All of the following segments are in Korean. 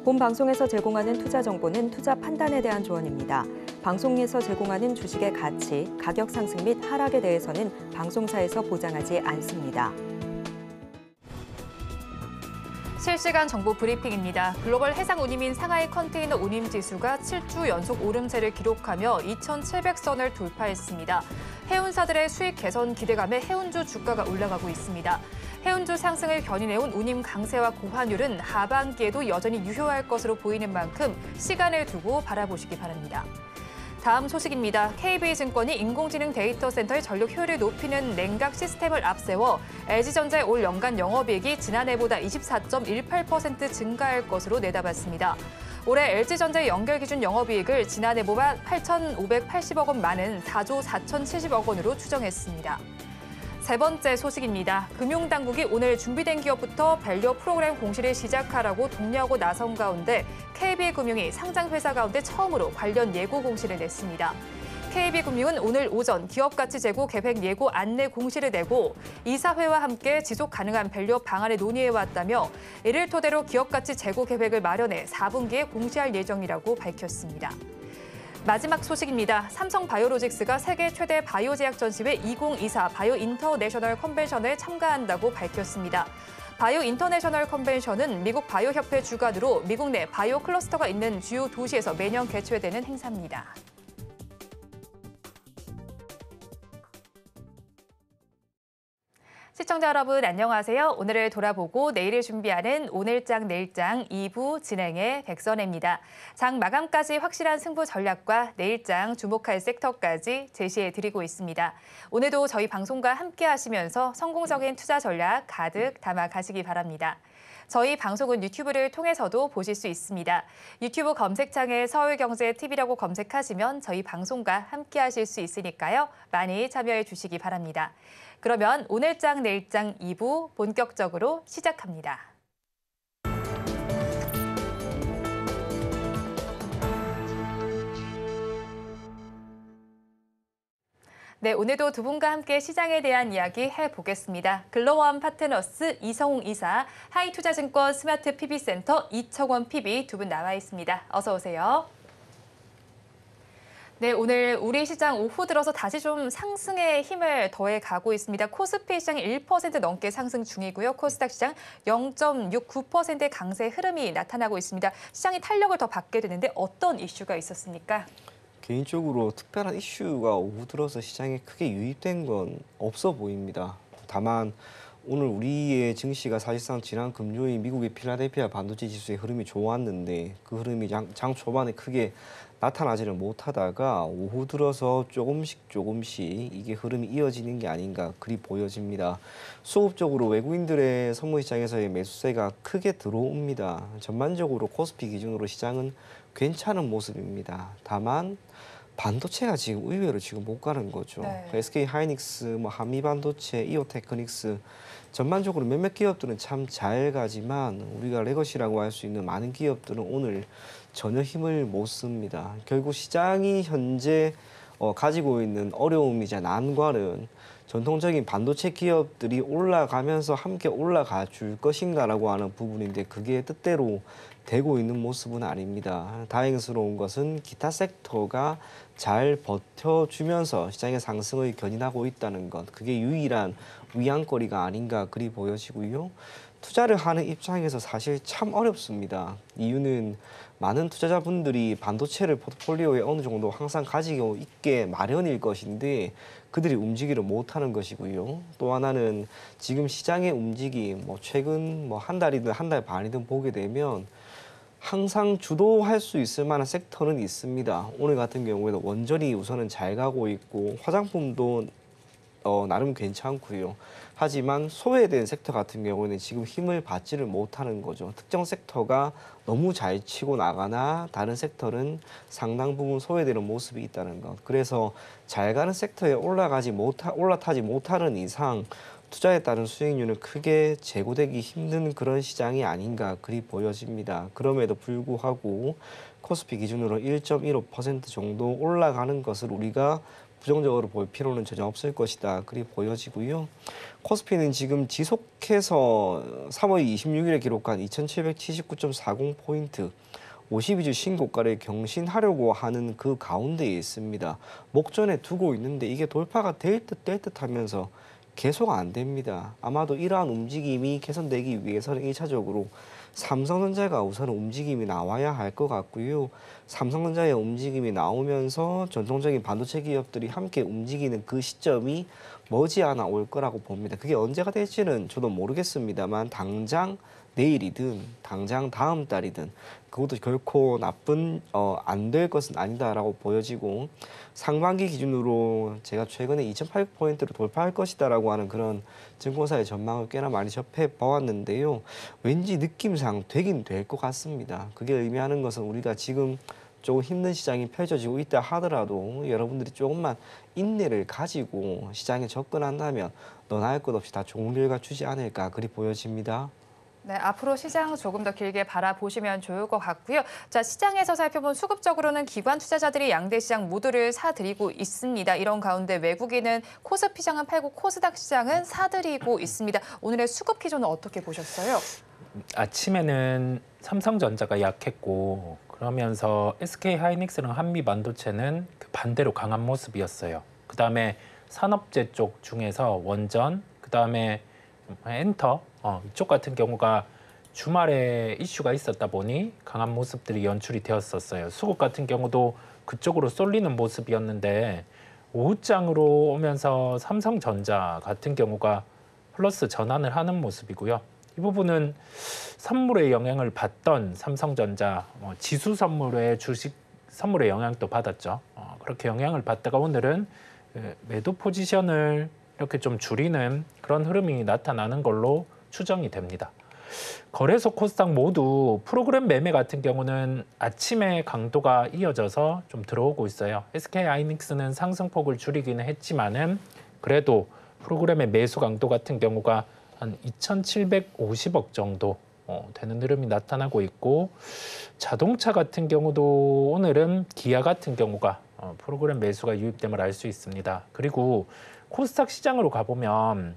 본 방송에서 제공하는 투자 정보는 투자 판단에 대한 조언입니다. 방송에서 제공하는 주식의 가치, 가격 상승 및 하락에 대해서는 방송사에서 보장하지 않습니다. 실시간 정보 브리핑입니다. 글로벌 해상 운임인 상하이 컨테이너 운임 지수가 7주 연속 오름세를 기록하며 2,700선을 돌파했습니다. 해운사들의 수익 개선 기대감에 해운주 주가가 올라가고 있습니다. 해운주 상승을 견인해온 운임 강세와 고환율은 하반기에도 여전히 유효할 것으로 보이는 만큼 시간을 두고 바라보시기 바랍니다. 다음 소식입니다. KB증권이 인공지능 데이터 센터의 전력 효율을 높이는 냉각 시스템을 앞세워 LG전자의 올 연간 영업이익이 지난해보다 24.18% 증가할 것으로 내다봤습니다. 올해 LG전자의 연결 기준 영업이익을 지난해보다 8,580억 원 많은 4조 4,070억 원으로 추정했습니다. 세 번째 소식입니다. 금융당국이 오늘 준비된 기업부터 밸류 프로그램 공시를 시작하라고 독려하고 나선 가운데 KB금융이 상장회사 가운데 처음으로 관련 예고 공시를 냈습니다. KB금융은 오늘 오전 기업가치 제고 계획 예고 안내 공시를 내고 이사회와 함께 지속 가능한 밸류 방안을 논의해왔다며 이를 토대로 기업가치 제고 계획을 마련해 4분기에 공시할 예정이라고 밝혔습니다. 마지막 소식입니다. 삼성바이오로직스가 세계 최대 바이오 제약 전시회 2024 바이오 인터내셔널 컨벤션에 참가한다고 밝혔습니다. 바이오 인터내셔널 컨벤션은 미국 바이오 협회 주관으로 미국 내 바이오 클러스터가 있는 주요 도시에서 매년 개최되는 행사입니다. 시청자 여러분 안녕하세요. 오늘을 돌아보고 내일을 준비하는 오늘장 내일장 2부 진행의 백선혜입니다. 장 마감까지 확실한 승부 전략과 내일장 주목할 섹터까지 제시해드리고 있습니다. 오늘도 저희 방송과 함께 하시면서 성공적인 투자 전략 가득 담아 가시기 바랍니다. 저희 방송은 유튜브를 통해서도 보실 수 있습니다. 유튜브 검색창에 서울경제TV라고 검색하시면 저희 방송과 함께 하실 수 있으니까요. 많이 참여해 주시기 바랍니다. 그러면 오늘장 내일장 2부 본격적으로 시작합니다. 네, 오늘도 두 분과 함께 시장에 대한 이야기 해보겠습니다. 글로원 파트너스 이성웅 이사, 하이투자증권 스마트 PB센터 이청원 PB 두 분 나와 있습니다. 어서 오세요. 네, 오늘 우리 시장 오후 들어서 다시 좀 상승의 힘을 더해 가고 있습니다. 코스피 시장이 1% 넘게 상승 중이고요. 코스닥 시장 0.69%의 강세 흐름이 나타나고 있습니다. 시장이 탄력을 더 받게 되는데 어떤 이슈가 있었습니까? 개인적으로 특별한 이슈가 오후 들어서 시장에 크게 유입된 건 없어 보입니다. 다만 오늘 우리의 증시가 사실상 지난 금요일 미국의 필라델피아 반도체 지수의 흐름이 좋았는데 그 흐름이 장 초반에 크게 나타나지를 못하다가 오후 들어서 조금씩 이게 흐름이 이어지는 게 아닌가 그리 보여집니다. 수급적으로 외국인들의 선물 시장에서의 매수세가 크게 들어옵니다. 전반적으로 코스피 기준으로 시장은 괜찮은 모습입니다. 다만 반도체가 지금 의외로 지금 못 가는 거죠. 네. SK 하이닉스, 한미반도체, 이오테크닉스 전반적으로 몇몇 기업들은 참 잘 가지만 우리가 레거시라고 할 수 있는 많은 기업들은 오늘 전혀 힘을 못 씁니다. 결국 시장이 현재 가지고 있는 어려움이자 난관은 전통적인 반도체 기업들이 올라가면서 함께 올라가 줄 것인가라고 하는 부분인데 그게 뜻대로 되고 있는 모습은 아닙니다. 다행스러운 것은 기타 섹터가 잘 버텨주면서 시장의 상승을 견인하고 있다는 것. 그게 유일한 위안거리가 아닌가 그리 보여지고요. 투자를 하는 입장에서 사실 참 어렵습니다. 이유는 많은 투자자분들이 반도체를 포트폴리오에 어느 정도 항상 가지고 있게 마련일 것인데 그들이 움직이를 못하는 것이고요. 또 하나는 지금 시장의 움직임, 최근 한 달이든 한 달 반이든 보게 되면 항상 주도할 수 있을 만한 섹터는 있습니다. 오늘 같은 경우에도 원전이 우선은 잘 가고 있고 화장품도 나름 괜찮고요. 하지만 소외된 섹터 같은 경우에는 지금 힘을 받지를 못하는 거죠. 특정 섹터가 너무 잘 치고 나가나 다른 섹터는 상당 부분 소외되는 모습이 있다는 것. 그래서 잘 가는 섹터에 올라타지 못하는 이상 투자에 따른 수익률은 크게 제고되기 힘든 그런 시장이 아닌가 그리 보여집니다. 그럼에도 불구하고 코스피 기준으로 1.15% 정도 올라가는 것을 우리가 부정적으로 볼 필요는 전혀 없을 것이다. 그리 보여지고요. 코스피는 지금 지속해서 3월 26일에 기록한 2779.40포인트 52주 신고가를 경신하려고 하는 그 가운데에 있습니다. 목전에 두고 있는데 이게 돌파가 될 듯 하면서 계속 안 됩니다. 아마도 이러한 움직임이 개선되기 위해서는 1차적으로 삼성전자가 우선 움직임이 나와야 할 것 같고요. 삼성전자의 움직임이 나오면서 전통적인 반도체 기업들이 함께 움직이는 그 시점이 머지않아 올 거라고 봅니다. 그게 언제가 될지는 저도 모르겠습니다만 당장 내일이든 당장 다음 달이든 그것도 결코 나쁜 안 될 것은 아니다라고 보여지고 상반기 기준으로 제가 최근에 2,800포인트를 돌파할 것이다라고 하는 그런 증권사의 전망을 꽤나 많이 접해 보았는데요. 왠지 느낌상 되긴 될 것 같습니다. 그게 의미하는 것은 우리가 지금 조금 힘든 시장이 펼쳐지고 있다 하더라도 여러분들이 조금만 인내를 가지고 시장에 접근한다면 너나 할 것 없이 다 좋은 결과 주지 않을까 그리 보여집니다. 네, 앞으로 시장 조금 더 길게 바라보시면 좋을 것 같고요. 자, 시장에서 살펴본 수급적으로는 기관 투자자들이 양대 시장 모두를 사들이고 있습니다. 이런 가운데 외국인은 코스피 시장은 팔고 코스닥 시장은 사들이고 있습니다. 오늘의 수급 기조는 어떻게 보셨어요? 아침에는 삼성전자가 약했고 그러면서 SK하이닉스랑 한미반도체는 그 반대로 강한 모습이었어요. 그다음에 산업재 쪽 중에서 원전, 그다음에 엔터 이쪽 같은 경우가 주말에 이슈가 있었다 보니 강한 모습들이 연출이 되었었어요. 수급 같은 경우도 그쪽으로 쏠리는 모습이었는데 오후장으로 오면서 삼성전자 같은 경우가 플러스 전환을 하는 모습이고요. 이 부분은 선물의 영향을 받던 삼성전자 지수 선물의 주식 선물의 영향도 받았죠. 그렇게 영향을 받다가 오늘은 매도 포지션을 이렇게 좀 줄이는 그런 흐름이 나타나는 걸로 추정이 됩니다. 거래소 코스닥 모두 프로그램 매매 같은 경우는 아침에 강도가 이어져서 좀 들어오고 있어요. SK하이닉스는 상승폭을 줄이기는 했지만은 그래도 프로그램의 매수 강도 같은 경우가 한 2,750억 정도 되는 흐름이 나타나고 있고 자동차 같은 경우도 오늘은 기아 같은 경우가 프로그램 매수가 유입됨을 알 수 있습니다. 그리고 코스닥 시장으로 가보면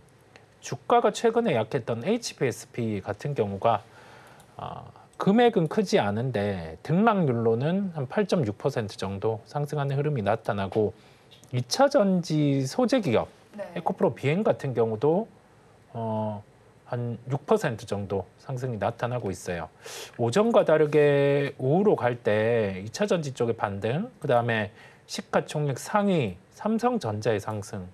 주가가 최근에 약했던 HBSP 같은 경우가 금액은 크지 않은데 등락률로는 한 8.6% 정도 상승하는 흐름이 나타나고 2차 전지 소재 기업 에코프로 비행 같은 경우도 한 6% 정도 상승이 나타나고 있어요. 오전과 다르게 오후로 갈 때 2차 전지 쪽의 반등, 그다음에 시가총액 상위 삼성전자의 상승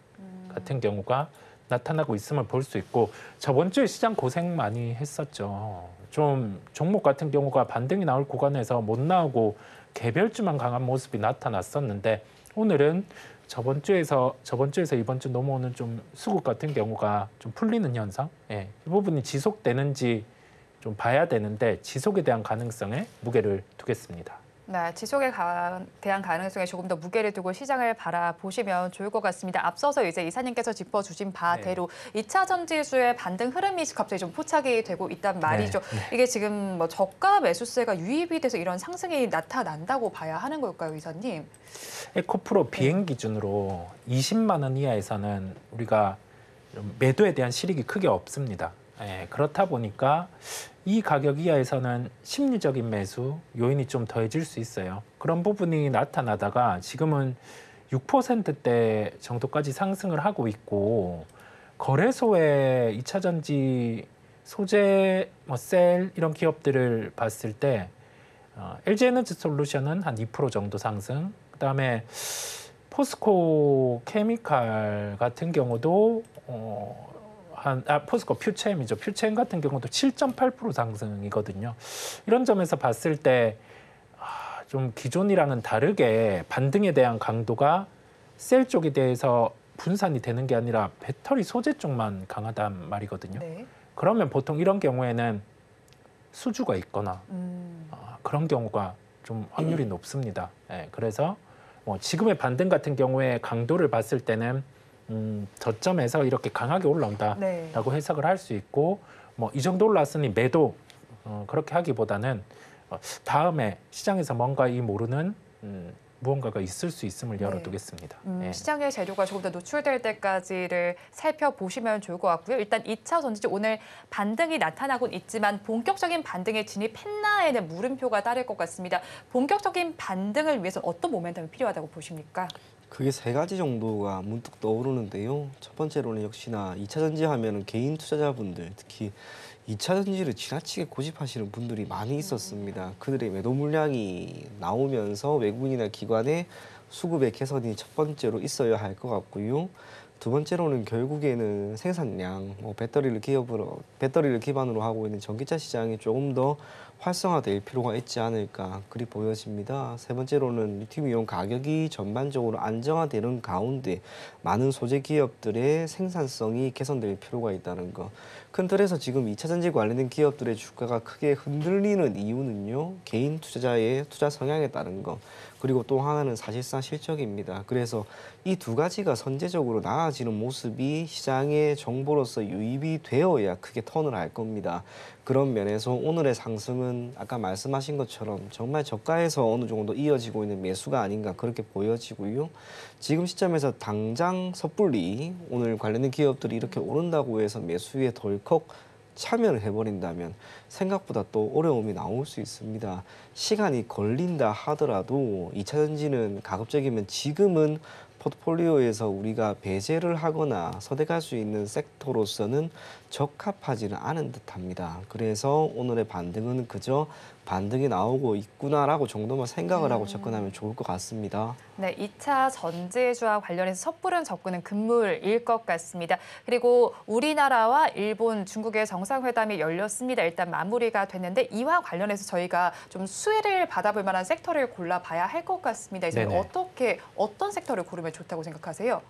같은 경우가 나타나고 있음을 볼 수 있고 저번 주에 시장 고생 많이 했었죠. 좀 종목 같은 경우가 반등이 나올 구간에서 못 나오고 개별주만 강한 모습이 나타났었는데 오늘은 저번 주에서 이번 주 넘어오는 좀 수급 같은 경우가 좀 풀리는 현상, 이 부분이 지속되는지 좀 봐야 되는데 지속에 대한 가능성에 무게를 두겠습니다. 네, 지속에 대한 가능성에 조금 더 무게를 두고 시장을 바라보시면 좋을 것 같습니다. 앞서서 이제 이사님께서 짚어주신 바대로 2차 전지수의 반등 흐름이 갑자기 좀 포착이 되고 있단 말이죠. 이게 지금 뭐 저가 매수세가 유입이 돼서 이런 상승이 나타난다고 봐야 하는 걸까요, 이사님? 에코프로 비행 기준으로 20만 원 이하에서는 우리가 매도에 대한 실익이 크게 없습니다. 그렇다 보니까 이 가격 이하에서는 심리적인 매수 요인이 좀 더해질 수 있어요. 그런 부분이 나타나다가 지금은 6%대 정도까지 상승을 하고 있고 거래소의 2차 전지 소재, 셀 이런 기업들을 봤을 때 LG에너지솔루션은 한 2% 정도 상승, 그다음에 포스코 케미칼 같은 경우도 포스코 퓨체엠이죠. 퓨체엠 같은 경우도 7.8% 상승이거든요. 이런 점에서 봤을 때 좀 기존이랑은 다르게 반등에 대한 강도가 셀 쪽에 대해서 분산이 되는 게 아니라 배터리 소재 쪽만 강하단 말이거든요. 네. 그러면 보통 이런 경우에는 수주가 있거나 그런 경우가 좀 확률이 높습니다. 그래서 지금의 반등 같은 경우에 강도를 봤을 때는 저점에서 이렇게 강하게 올라온다라고 해석을 할 수 있고 이 정도 올랐으니 매도 그렇게 하기보다는 다음에 시장에서 뭔가 이 모르는 무언가가 있을 수 있음을 열어두겠습니다. 예. 시장의 재료가 조금 더 노출될 때까지를 살펴보시면 좋을 것 같고요. 일단 2차 전지 오늘 반등이 나타나곤 있지만 본격적인 반등에 진입했나에는 물음표가 따를 것 같습니다. 본격적인 반등을 위해서 어떤 모멘텀이 필요하다고 보십니까? 그게 세 가지 정도가 문득 떠오르는데요. 첫 번째로는 역시나 2차 전지 하면은 개인 투자자분들, 특히 2차 전지를 지나치게 고집하시는 분들이 많이 있었습니다. 그들의 매도 물량이 나오면서 외국인이나 기관의 수급의 개선이 첫 번째로 있어야 할 것 같고요. 두 번째로는 결국에는 생산량, 배터리를 기반으로 하고 있는 전기차 시장이 조금 더 활성화될 필요가 있지 않을까 그리 보여집니다. 세 번째로는 리튬이온 가격이 전반적으로 안정화되는 가운데 많은 소재 기업들의 생산성이 개선될 필요가 있다는 것. 큰 틀에서 지금 2차 전지 관련된 기업들의 주가가 크게 흔들리는 이유는요. 개인 투자자의 투자 성향에 따른 것. 그리고 또 하나는 사실상 실적입니다. 그래서 이 두 가지가 선제적으로 나아지는 모습이 시장의 정보로서 유입이 되어야 크게 턴을 할 겁니다. 그런 면에서 오늘의 상승은 아까 말씀하신 것처럼 정말 저가에서 어느 정도 이어지고 있는 매수가 아닌가 그렇게 보여지고요. 지금 시점에서 당장 섣불리 오늘 관련된 기업들이 이렇게 오른다고 해서 매수에 덜컥 참여를 해버린다면 생각보다 또 어려움이 나올 수 있습니다. 시간이 걸린다 하더라도 2차 전지는 가급적이면 지금은 포트폴리오에서 우리가 배제를 하거나 선택할 수 있는 섹터로서는 적합하지는 않은 듯합니다. 그래서 오늘의 반등은 그저 반등이 나오고 있구나라고 정도만 생각을 하고 접근하면 좋을 것 같습니다. 네, 2차 전지주와 관련해서 섣부른 접근은 금물일 것 같습니다. 그리고 우리나라와 일본, 중국의 정상회담이 열렸습니다. 일단 마무리가 됐는데 이와 관련해서 저희가 좀 수혜를 받아볼 만한 섹터를 골라봐야 할 것 같습니다. 이제 어떤 섹터를 고르면 좋다고 생각하세요?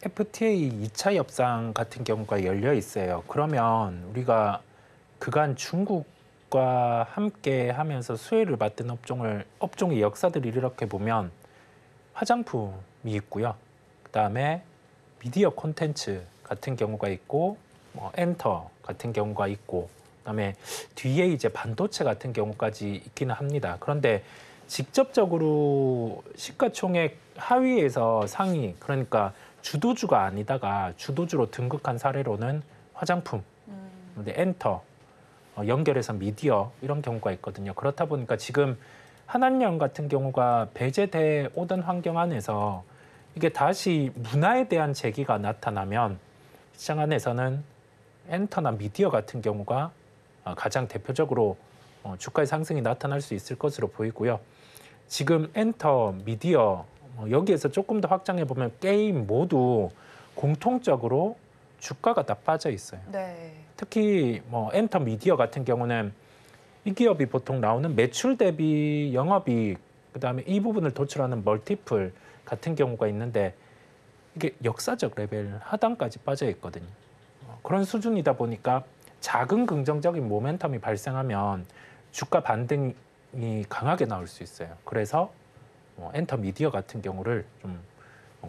FTA 2차 협상 같은 경우가 열려 있어요. 그러면 우리가 그간 중국과 함께 하면서 수혜를 받던 업종의 역사들을 이렇게 보면 화장품이 있고요. 그다음에 미디어 콘텐츠 같은 경우가 있고 엔터 같은 경우가 있고 그다음에 뒤에 이제 반도체 같은 경우까지 있기는 합니다. 그런데 직접적으로 시가총액 하위에서 상위 그러니까 주도주가 아니다가 주도주로 등극한 사례로는 화장품, 엔터, 연결해서 미디어 이런 경우가 있거든요. 그렇다 보니까 지금 한한령 같은 경우가 배제돼 오던 환경 안에서 이게 다시 문화에 대한 재기가 나타나면 시장 안에서는 엔터나 미디어 같은 경우가 가장 대표적으로 주가의 상승이 나타날 수 있을 것으로 보이고요. 지금 엔터, 미디어 여기에서 조금 더 확장해 보면 게임 모두 공통적으로 주가가 다 빠져 있어요. 네. 특히 엔터 미디어 같은 경우는 이 기업이 보통 나오는 매출 대비 영업이익 그다음에 이 부분을 도출하는 멀티플 같은 경우가 있는데 이게 역사적 레벨 하단까지 빠져 있거든요. 그런 수준이다 보니까 작은 긍정적인 모멘텀이 발생하면 주가 반등이 강하게 나올 수 있어요. 그래서 엔터 미디어 같은 경우를 좀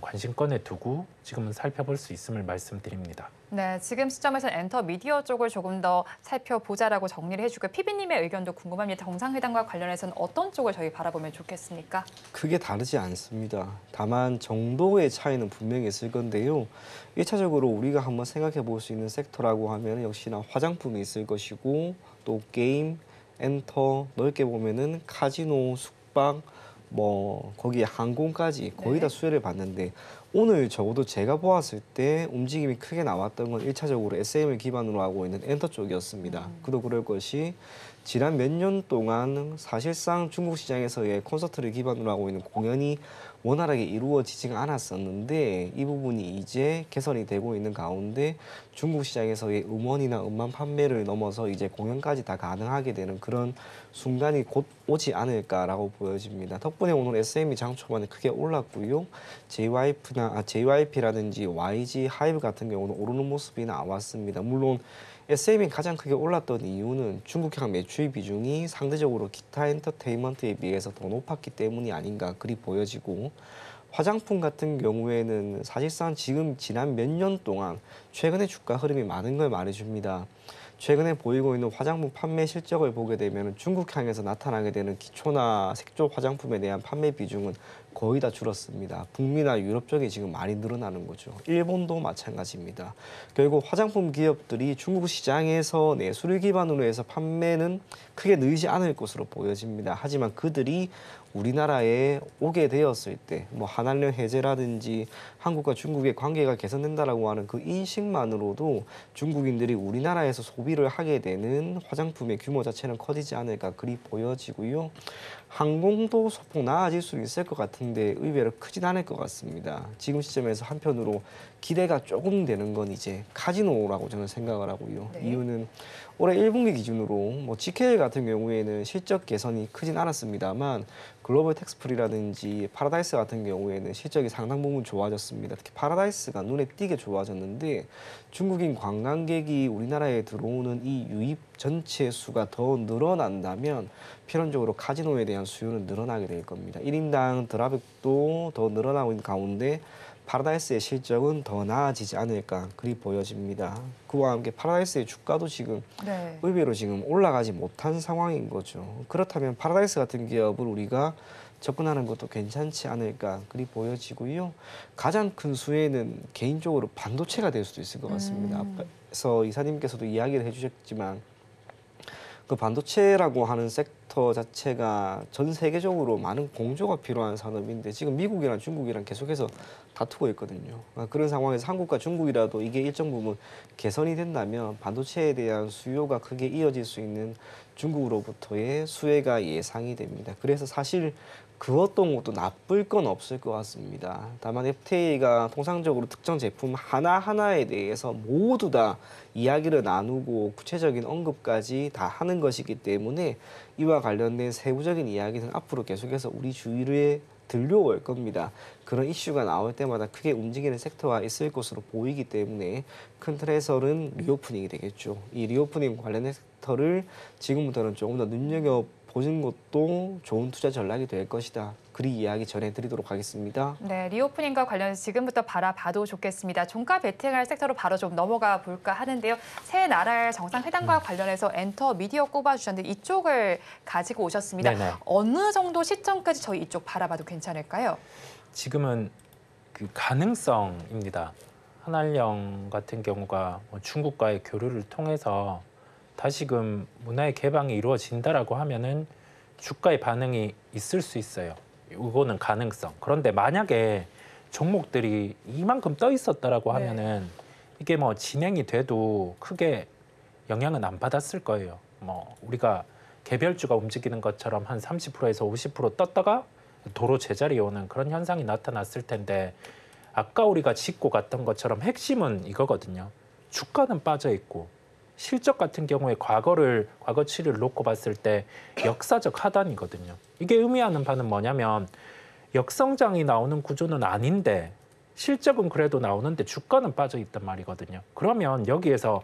관심권에 두고 지금은 살펴볼 수 있음을 말씀드립니다. 네, 지금 시점에서 엔터 미디어 쪽을 조금 더 살펴보자라고 정리를 해주고 피비님의 의견도 궁금합니다. 정상회담과 관련해서는 어떤 쪽을 저희 바라보면 좋겠습니까? 크게 다르지 않습니다. 다만 정도의 차이는 분명히 있을 건데요. 1차적으로 우리가 한번 생각해 볼 수 있는 섹터라고 하면 역시나 화장품이 있을 것이고 또 게임, 엔터, 넓게 보면은 카지노, 숙박, 거기에 항공까지 거의 다 수혜를 받는데 오늘 적어도 제가 보았을 때 움직임이 크게 나왔던 건 1차적으로 SM을 기반으로 하고 있는 엔터 쪽이었습니다. 그도 그럴 것이 지난 몇 년 동안 사실상 중국 시장에서의 콘서트를 기반으로 하고 있는 공연이 원활하게 이루어지지가 않았었는데 이 부분이 이제 개선이 되고 있는 가운데 중국 시장에서의 음원이나 음반 판매를 넘어서 이제 공연까지 다 가능하게 되는 그런 순간이 곧 오지 않을까라고 보여집니다. 덕분에 오늘 SM이 장 초반에 크게 올랐고요. JYP라든지 YG, 하이브 같은 경우는 오르는 모습이 나왔습니다. 물론 SM이 가장 크게 올랐던 이유는 중국향 매출 비중이 상대적으로 기타 엔터테인먼트에 비해서 더 높았기 때문이 아닌가 그리 보여지고 화장품 같은 경우에는 사실상 지난 몇 년 동안 최근에 주가 흐름이 많은 걸 말해줍니다. 최근에 보이고 있는 화장품 판매 실적을 보게 되면 중국향에서 나타나게 되는 기초나 색조 화장품에 대한 판매 비중은 거의 다 줄었습니다. 북미나 유럽 쪽에 지금 많이 늘어나는 거죠. 일본도 마찬가지입니다. 결국 화장품 기업들이 중국 시장에서 내수를 기반으로 해서 판매는 크게 늘지 않을 것으로 보여집니다. 하지만 그들이 우리나라에 오게 되었을 때 뭐 한한령 해제라든지 한국과 중국의 관계가 개선된다라고 하는 그 인식만으로도 중국인들이 우리나라에서 소비를 하게 되는 화장품의 규모 자체는 커지지 않을까 그리 보여지고요. 항공도 소폭 나아질 수 있을 것 같은데 의외로 크진 않을 것 같습니다. 지금 시점에서 한편으로 기대가 조금 되는 건 이제 카지노라고 저는 생각을 하고요. 네. 이유는 올해 1분기 기준으로 뭐 GK 같은 경우에는 실적 개선이 크진 않았습니다만 글로벌 텍스프리라든지 파라다이스 같은 경우에는 실적이 상당 부분 좋아졌습니다. 특히 파라다이스가 눈에 띄게 좋아졌는데 중국인 관광객이 우리나라에 들어오는 이 유입 전체 수가 더 늘어난다면 필연적으로 카지노에 대한 수요는 늘어나게 될 겁니다. 1인당 드랍액도 더 늘어나고 있는 가운데 파라다이스의 실적은 더 나아지지 않을까 그리 보여집니다. 그와 함께 파라다이스의 주가도 지금 네. 의외로 지금 올라가지 못한 상황인 거죠. 그렇다면 파라다이스 같은 기업을 우리가 접근하는 것도 괜찮지 않을까 그리 보여지고요. 가장 큰 수혜는 개인적으로 반도체가 될 수도 있을 것 같습니다. 앞에서 이사님께서도 이야기를 해주셨지만 그 반도체라고 하는 섹터 자체가 전 세계적으로 많은 공조가 필요한 산업인데 지금 미국이랑 중국이랑 계속해서 다투고 있거든요. 그런 상황에서 한국과 중국이라도 이게 일정 부분 개선이 된다면 반도체에 대한 수요가 크게 이어질 수 있는 중국으로부터의 수혜가 예상이 됩니다. 그래서 사실 그 어떤 것도 나쁠 건 없을 것 같습니다. 다만 FTA가 통상적으로 특정 제품 하나하나에 대해서 모두 다 이야기를 나누고 구체적인 언급까지 다 하는 것이기 때문에 이와 관련된 세부적인 이야기는 앞으로 계속해서 우리 주위에 들려올 겁니다. 그런 이슈가 나올 때마다 크게 움직이는 섹터가 있을 것으로 보이기 때문에 큰 틀에서는 리오프닝이 되겠죠. 이 리오프닝 관련된 섹터를 지금부터는 조금 더 눈여겨보는 것도 좋은 투자 전략이 될 것이다. 그리 이야기 전해드리도록 하겠습니다. 네, 리오프닝과 관련해서 지금부터 바라봐도 좋겠습니다. 종가 베팅할 섹터로 바로 좀 넘어가 볼까 하는데요. 새 나라의 정상회담과 관련해서 엔터 미디어 꼽아주셨는데 이쪽을 가지고 오셨습니다. 네네. 어느 정도 시점까지 저희 이쪽 바라봐도 괜찮을까요? 지금은 그 가능성입니다. 한한령 같은 경우가 뭐 중국과의 교류를 통해서 다시금 문화의 개방이 이루어진다라고 하면은 주가의 반응이 있을 수 있어요. 이거는 가능성. 그런데 만약에 종목들이 이만큼 떠 있었다라고 하면은 이게 뭐 진행이 돼도 크게 영향은 안 받았을 거예요. 뭐 우리가 개별주가 움직이는 것처럼 한 30%에서 50% 떴다가 도로 제자리에 오는 그런 현상이 나타났을 텐데 아까 우리가 짚고 갔던 것처럼 핵심은 이거거든요. 주가는 빠져 있고 실적 같은 경우에 과거치를 놓고 봤을 때 역사적 하단이거든요. 이게 의미하는 바는 뭐냐면 역성장이 나오는 구조는 아닌데 실적은 그래도 나오는데 주가는 빠져 있단 말이거든요. 그러면 여기에서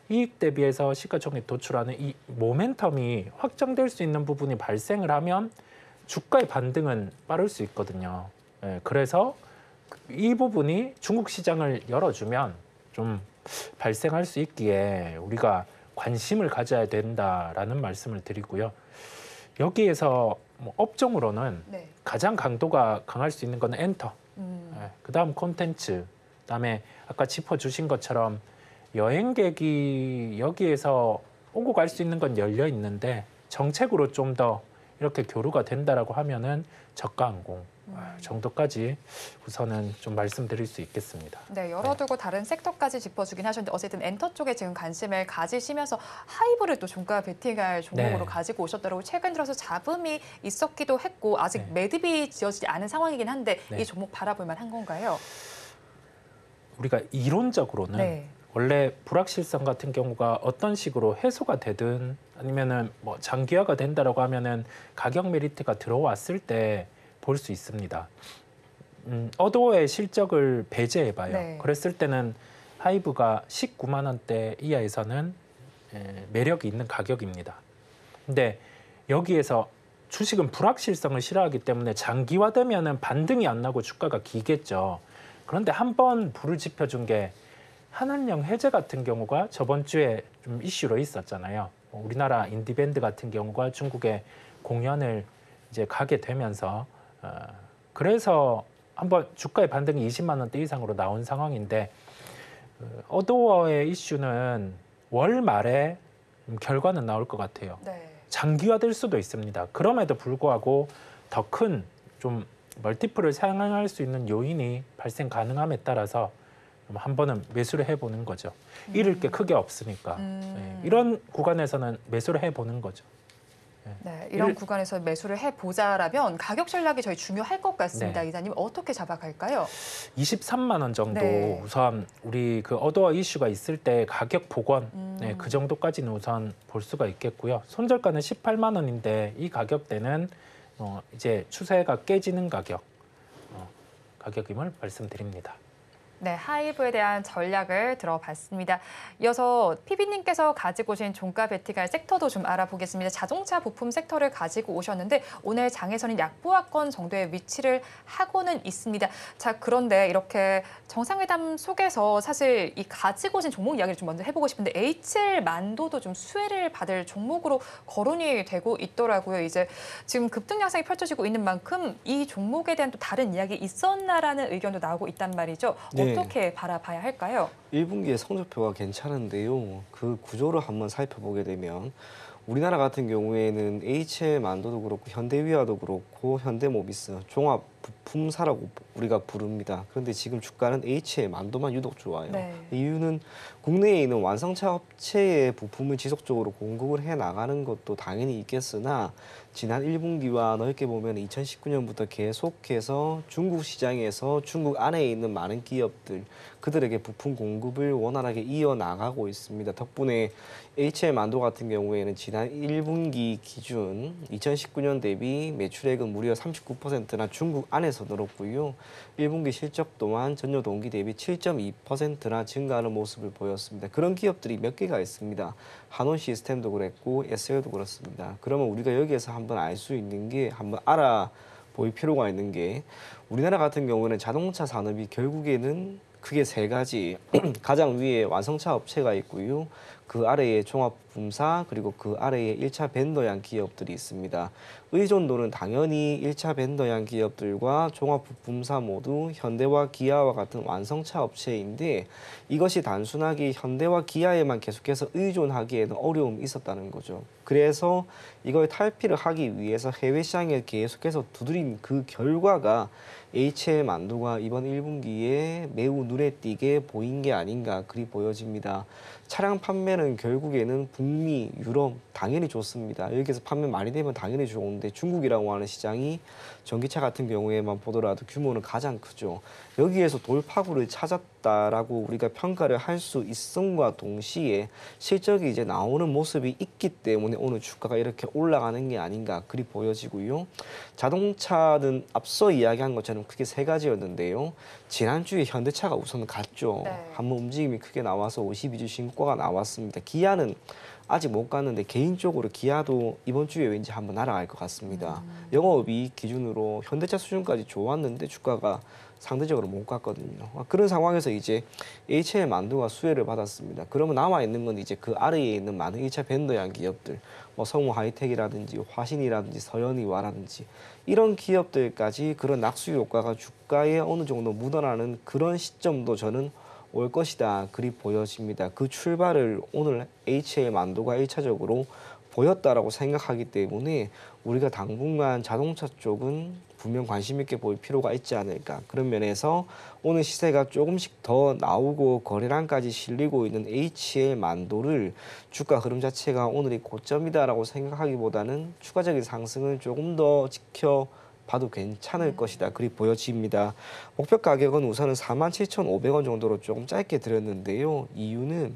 이익 대비해서 시가총액 도출하는 이 모멘텀이 확정될 수 있는 부분이 발생을 하면 주가의 반등은 빠를 수 있거든요. 그래서 이 부분이 중국 시장을 열어주면 좀 발생할 수 있기에 우리가 관심을 가져야 된다라는 말씀을 드리고요. 여기에서 뭐 업종으로는 가장 강도가 강할 수 있는 건 엔터, 그다음 콘텐츠, 그다음에 아까 짚어주신 것처럼 여행객이 여기에서 오고 갈 수 있는 건 열려 있는데 정책으로 좀 더 이렇게 교류가 된다라고 하면은 저가 항공 정도까지 우선은 좀 말씀드릴 수 있겠습니다. 네, 열어두고 다른 섹터까지 짚어주긴 하셨는데 어쨌든 엔터 쪽에 지금 관심을 가지시면서 하이브를 또 종가 베팅할 종목으로 가지고 오셨더라고요. 최근 들어서 잡음이 있었기도 했고 아직 매듭이 지어지지 않은 상황이긴 한데 이 종목 바라볼 만한 건가요? 우리가 이론적으로는 원래 불확실성 같은 경우가 어떤 식으로 해소가 되든 아니면은 뭐 장기화가 된다라고 하면은 가격 메리트가 들어왔을 때 볼 수 있습니다. 어도어의 실적을 배제해봐요. 그랬을 때는 하이브가 19만 원대 이하에서는 매력이 있는 가격입니다. 근데 여기에서 주식은 불확실성을 싫어하기 때문에 장기화되면은 반등이 안 나고 주가가 기겠죠. 그런데 한번 불을 지펴준 게 한한령 해제 같은 경우가 저번 주에 좀 이슈로 있었잖아요. 우리나라 인디밴드 같은 경우가 중국에 공연을 이제 가게 되면서 그래서 한번 주가의 반등이 20만 원대 이상으로 나온 상황인데 어도어의 이슈는 월 말에 결과는 나올 것 같아요. 네. 장기화될 수도 있습니다. 그럼에도 불구하고 더 큰 좀 멀티플을 상향할 수 있는 요인이 발생 가능함에 따라서 한 번은 매수를 해보는 거죠. 잃을 게 크게 없으니까. 네, 이런 구간에서는 매수를 해보는 거죠. 네, 이런 구간에서 매수를 해보자라면 가격 전략이 저희 중요할 것 같습니다. 네. 이사님 어떻게 잡아갈까요? 23만 원 정도 네. 우선 우리 그 어도어 이슈가 있을 때 가격 복원 네, 그 정도까지는 우선 볼 수가 있겠고요. 손절가는 18만 원인데 이 가격대는 이제 추세가 깨지는 가격임을 말씀드립니다. 네, 하이브에 대한 전략을 들어봤습니다. 이어서 PB님께서 가지고 오신 종가 베팅할 섹터도 좀 알아보겠습니다. 자동차 부품 섹터를 가지고 오셨는데 오늘 장에서는 약보합권 정도의 위치를 하고는 있습니다. 자, 그런데 이렇게 정상회담 속에서 사실 이 가지고 오신 종목 이야기를 좀 먼저 해보고 싶은데 HL만도도 좀 수혜를 받을 종목으로 거론이 되고 있더라고요. 이제 지금 급등 양상이 펼쳐지고 있는 만큼 이 종목에 대한 또 다른 이야기 있었나라는 의견도 나오고 있단 말이죠. 네. 어떻게 바라봐야 할까요? 1분기에 성적표가 괜찮은데요. 그 구조를 한번 살펴보게 되면 우리나라 같은 경우에는 HL만도도 그렇고 현대위아도 그렇고 현대모비스 종합 부품사라고 우리가 부릅니다. 그런데 지금 주가는 HL만도만 유독 좋아요. 네. 이유는 국내에 있는 완성차 업체의 부품을 지속적으로 공급을 해 나가는 것도 당연히 있겠으나 지난 1분기와 넓게 보면 2019년부터 계속해서 중국 시장에서 중국 안에 있는 많은 기업들 그들에게 부품 공급을 원활하게 이어나가고 있습니다. 덕분에 HL만도 같은 경우에는 지난 1분기 기준 2019년 대비 매출액은 무려 39%나 중국 안에서 늘었고요. 1분기 실적 또한 전년 동기 대비 7.2%나 증가하는 모습을 보였습니다. 그런 기업들이 몇 개가 있습니다. 한원 시스템도 그랬고 SL도 그렇습니다. 그러면 우리가 여기에서 한번 알 수 있는 게 한번 알아볼 필요가 있는 게 우리나라 같은 경우는 자동차 산업이 결국에는 크게 세 가지 가장 위에 완성차 업체가 있고요. 그 아래에 종합부품사 그리고 그 아래에 1차 벤더양 기업들이 있습니다. 의존도는 당연히 1차 벤더양 기업들과 종합부품사 모두 현대와 기아와 같은 완성차 업체인데 이것이 단순하게 현대와 기아에만 계속해서 의존하기에는 어려움이 있었다는 거죠. 그래서 이걸 탈피를 하기 위해서 해외 시장에 계속해서 두드린 그 결과가 HL만도가 이번 1분기에 매우 눈에 띄게 보인 게 아닌가 그리 보여집니다. 차량 판매는 결국에는 북미, 유럽 당연히 좋습니다. 여기서 판매 많이 되면 당연히 좋은데 중국이라고 하는 시장이 전기차 같은 경우에만 보더라도 규모는 가장 크죠. 여기에서 돌파구를 찾았다라고 우리가 평가를 할 수 있음과 동시에 실적이 이제 나오는 모습이 있기 때문에 오늘 주가가 이렇게 올라가는 게 아닌가 그리 보여지고요. 자동차는 앞서 이야기한 것처럼 크게 세 가지였는데요. 지난주에 현대차가 우선 갔죠. 네. 한번 움직임이 크게 나와서 52주 신고가 나왔습니다. 기아는 아직 못 갔는데 개인적으로 기아도 이번 주에 왠지 한번 날아갈 것 같습니다. 영업이익 기준으로 현대차 수준까지 좋았는데 주가가 상대적으로 못 갔거든요. 그런 상황에서 이제 HL만도가 수혜를 받았습니다. 그러면 남아 있는 건 이제 그 아래에 있는 많은 1차 벤더양 기업들, 뭐 성우 하이텍이라든지 화신이라든지 서현이와라든지 이런 기업들까지 그런 낙수 효과가 주가에 어느 정도 묻어나는 그런 시점도 저는 올 것이다 그리 보여집니다. 그 출발을 오늘 HL만도가 1차적으로 보였다라고 생각하기 때문에 우리가 당분간 자동차 쪽은 분명 관심 있게 볼 필요가 있지 않을까. 그런 면에서 오늘 시세가 조금씩 더 나오고 거래량까지 실리고 있는 HL만도를 주가 흐름 자체가 오늘이 고점이다라고 생각하기보다는 추가적인 상승을 조금 더 지켜봐도 괜찮을 것이다. 그리 보여집니다. 목표 가격은 우선은 47,500원 정도로 조금 짧게 드렸는데요. 이유는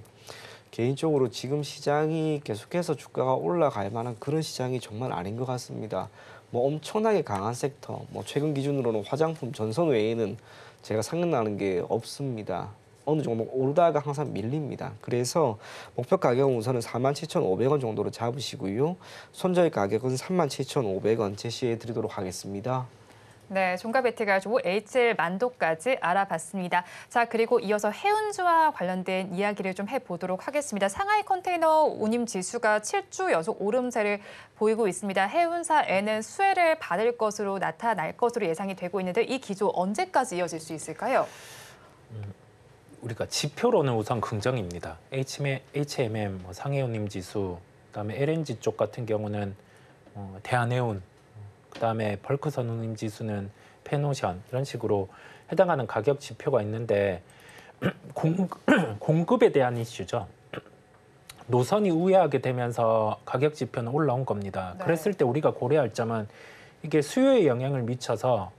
개인적으로 지금 시장이 계속해서 주가가 올라갈 만한 그런 시장이 정말 아닌 것 같습니다. 뭐 엄청나게 강한 섹터, 뭐 최근 기준으로는 화장품 전선 외에는 제가 생각나는 게 없습니다. 어느 정도 오르다가 항상 밀립니다. 그래서 목표 가격은 우선은 47,500원 정도로 잡으시고요. 손절 가격은 37,500원 제시해 드리도록 하겠습니다. 네, 종가 베팅할 조 HL 만도까지 알아봤습니다. 자, 그리고 이어서 해운주와 관련된 이야기를 좀 해보도록 하겠습니다. 상하이 컨테이너 운임 지수가 7주 연속 오름세를 보이고 있습니다. 해운사에는 수혜를 받을 것으로 나타날 것으로 예상이 되고 있는데 이 기조 언제까지 이어질 수 있을까요? 우리가 지표로는 우선 긍정입니다. HMM, 상해 운임 지수, 그다음에 LNG 쪽 같은 경우는 대한해운, 그다음에 벌크 선운임 지수는 페노션 이런 식으로 해당하는 가격 지표가 있는데 공급에 대한 이슈죠. 노선이 우회하게 되면서 가격 지표는 올라온 겁니다. 네. 그랬을 때 우리가 고려할 점은 이게 수요에 영향을 미쳐서